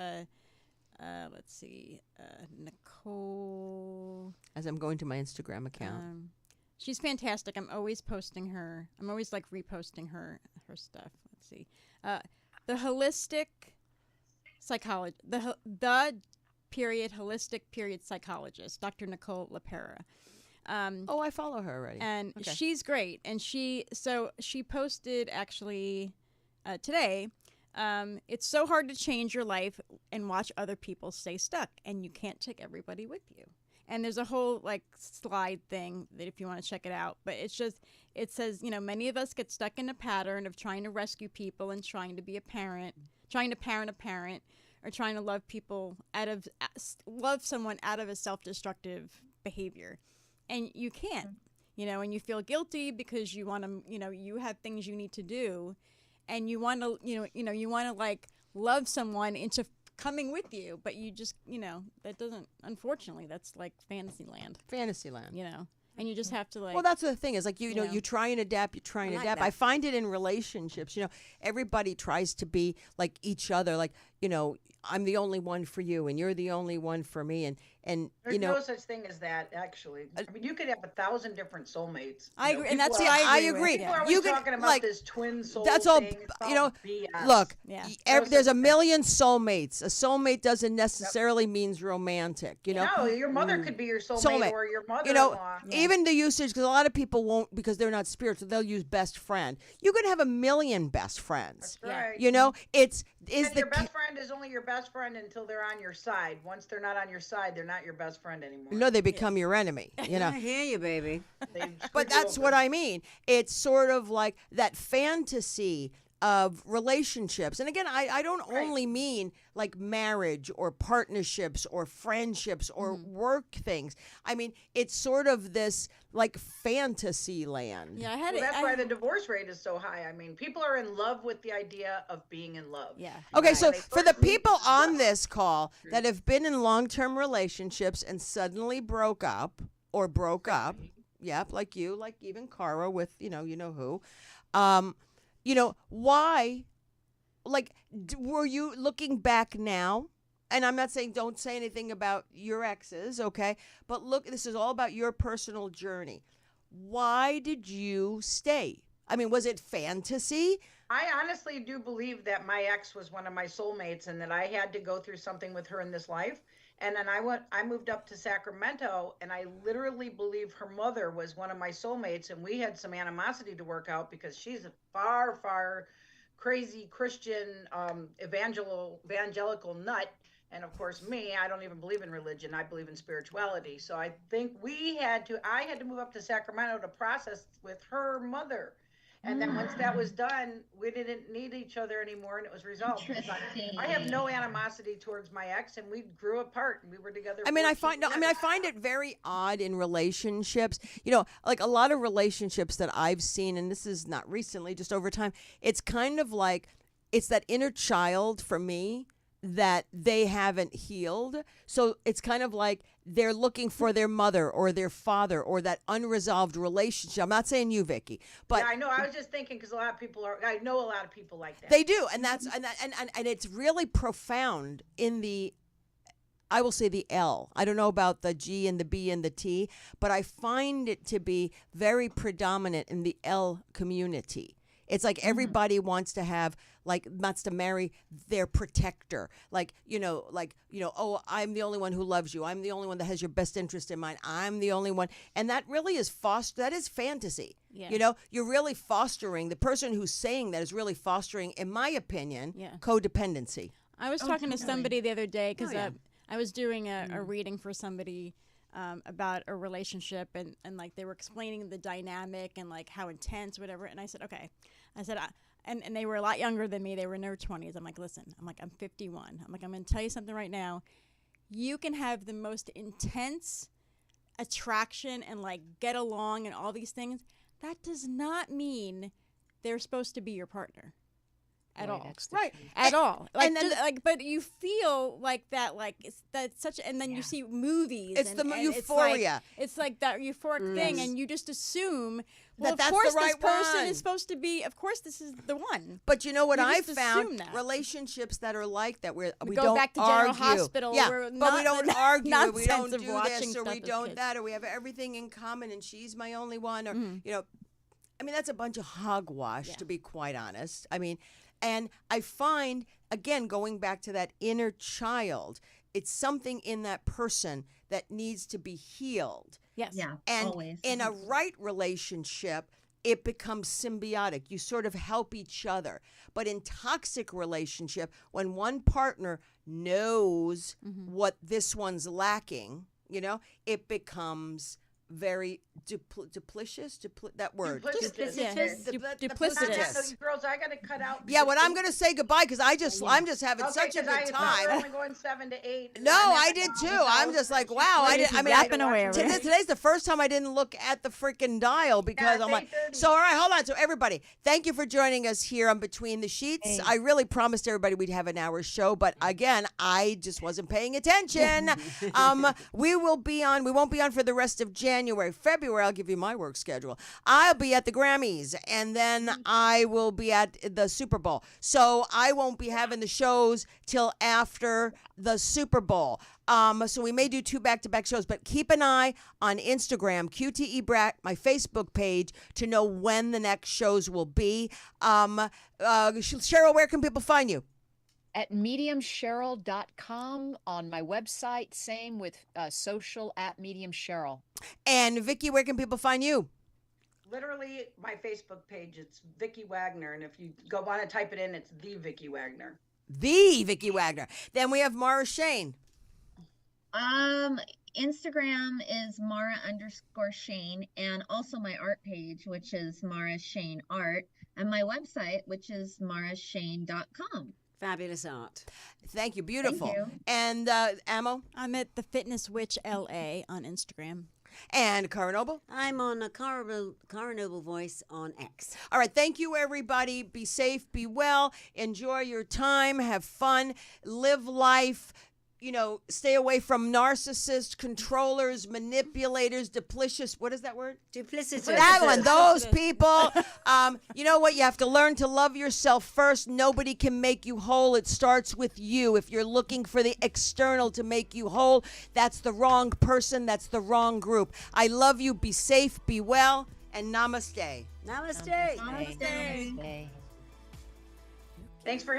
Nicole. As I'm going to my Instagram account. She's fantastic. I'm always posting her. I'm always like reposting her stuff. Let's see. The holistic psychologist, the holistic period psychologist, Dr. Nicole LaPera. I follow her already. And she's great. And she posted actually today, it's so hard to change your life and watch other people stay stuck, and you can't take everybody with you. And there's a whole like slide thing that if you want to check it out, but it says, many of us get stuck in a pattern of trying to rescue people and trying to be a parent, trying to parent a parent, or trying to love someone out of a self-destructive behavior. And you can't, and you feel guilty because you want to, you have things you need to do, and you want to, you want to like love someone into coming with you, but you just, that doesn't, unfortunately, that's like fantasy land, and you just have to like. Well, that's the thing is like, you try and adapt, I find it in relationships, everybody tries to be like each other, like, I'm the only one for you and you're the only one for me. And there's no such thing as that, actually. I mean, you could have 1,000 different soulmates. I agree. And that's why I agree. People are always talking about this twin soul that's all, thing. BS. Look, there's a million soulmates. A soulmate doesn't necessarily means romantic, No, your mother could be your soulmate. Or your mother-in-law. Even the usage, because a lot of people won't, because they're not spiritual, they'll use best friend. You could have a million best friends. That's right. Your best friend is only your best friend until they're on your side. Once they're not on your side, they're not your best friend anymore. No, they become your enemy. I hear you, baby. But that's what I mean. It's sort of like that fantasy of relationships. And again, I don't only mean like marriage or partnerships or friendships or work things. I mean, it's sort of this like fantasy land. Yeah, that's why the divorce rate is so high. I mean, people are in love with the idea of being in love. Yeah. Okay, so for the people on this call that have been in long-term relationships and suddenly broke up, yep, like you, like even Cara with, you know who, why, like, were you looking back now? And I'm not saying don't say anything about your exes, okay? But look, this is all about your personal journey. Why did you stay? I mean, was it fantasy? I honestly do believe that my ex was one of my soulmates and that I had to go through something with her in this life And then I moved up to Sacramento, and I literally believe her mother was one of my soulmates, and we had some animosity to work out because she's a far crazy Christian evangelical nut. And of course, me, I don't even believe in religion. I believe in spirituality. So I think I had to move up to Sacramento to process with her mother. And then once that was done, we didn't need each other anymore, and it was resolved. I have no animosity towards my ex, and we grew apart, and we were together. I find it very odd in relationships. Like a lot of relationships that I've seen, and this is not recently, just over time. It's kind of like it's that inner child for me that they haven't healed. So it's kind of like they're looking for their mother or their father or that unresolved relationship. I'm not saying you, Vicky, but yeah, I know. I was just thinking because I know a lot of people like that. They do, and it's really profound in the, I will say the L. I don't know about the G and the B and the T, but I find it to be very predominant in the L community. It's like everybody wants to marry their protector. Oh, I'm the only one who loves you. I'm the only one that has your best interest in mind. I'm the only one. And that really is that is fantasy. Yeah. You're really fostering, the person who's saying that is really fostering, in my opinion, codependency. I was talking to somebody the other day because I was doing a reading for somebody about a relationship and like they were explaining the dynamic and like how intense, whatever. And I said, okay. And they were a lot younger than me. They were in their 20s. I'm like, listen, I'm 51. I'm going to tell you something right now. You can have the most intense attraction and like get along and all these things. That does not mean they're supposed to be your partner. At all, right? At all, like, and then but you feel like that, like that's such, and then you see movies. It's the euphoria. It's like that euphoric thing, and you just assume that's of course the right this person one. Is supposed to be. Of course, this is the one. But you know what I found? Relationships that are like that, where we go don't back to argue. General Hospital. Yeah, but we don't argue. We don't do this, or we don't that, or we have everything in common, and she's my only one, or that's a bunch of hogwash, to be quite honest. And I find, again, going back to that inner child, it's something in that person that needs to be healed. Yes. Yeah, and always. In a right relationship, it becomes symbiotic. You sort of help each other. But in toxic relationship, when one partner knows what this one's lacking, it becomes very duplicitous. That word. Duplicitous. Girls, I got to cut out. Yeah, when I'm going to say goodbye because I'm just having such a good time. We're only going 7 to 8. No, I did too. I'm just like, wow. Today's the first time I didn't look at the freaking dial because I'm like, so all right, hold on. So everybody, thank you for joining us here on Between the Sheets. Hey. I really promised everybody we'd have an hour show, but again, I just wasn't paying attention. We won't be on for the rest of January. February, I'll give you my work schedule. I'll be at the Grammys, and then I will be at the Super Bowl. So I won't be having the shows till after the Super Bowl. So we may do 2 back-to-back shows, but keep an eye on Instagram, QTE Brat, my Facebook page, to know when the next shows will be. Cheryl, where can people find you? At mediumcheryl.com on my website. Same with social at mediumcheryl. And Vicky, where can people find you? Literally, my Facebook page, it's Vicky Wagner. And if you want to type it in, it's the Vicky Wagner. The Vicky Wagner. Then we have Mara Shane. Instagram is Mara_Shane, and also my art page, which is Mara Shane Art, and my website, which is marashane.com. Fabulous art. Thank you. Beautiful. Thank you. And Amo? I'm at the Fitness Witch LA on Instagram. And Cara Noble? I'm on a Cara Noble Voice on X. All right. Thank you, everybody. Be safe. Be well. Enjoy your time. Have fun. Live life. Stay away from narcissists, controllers, manipulators, duplicitous. What is that word? Duplicitous. That one. Those people. You know what? You have to learn to love yourself first. Nobody can make you whole. It starts with you. If you're looking for the external to make you whole, that's the wrong person. That's the wrong group. I love you. Be safe. Be well. And namaste. Namaste. Namaste. Namaste. Thanks for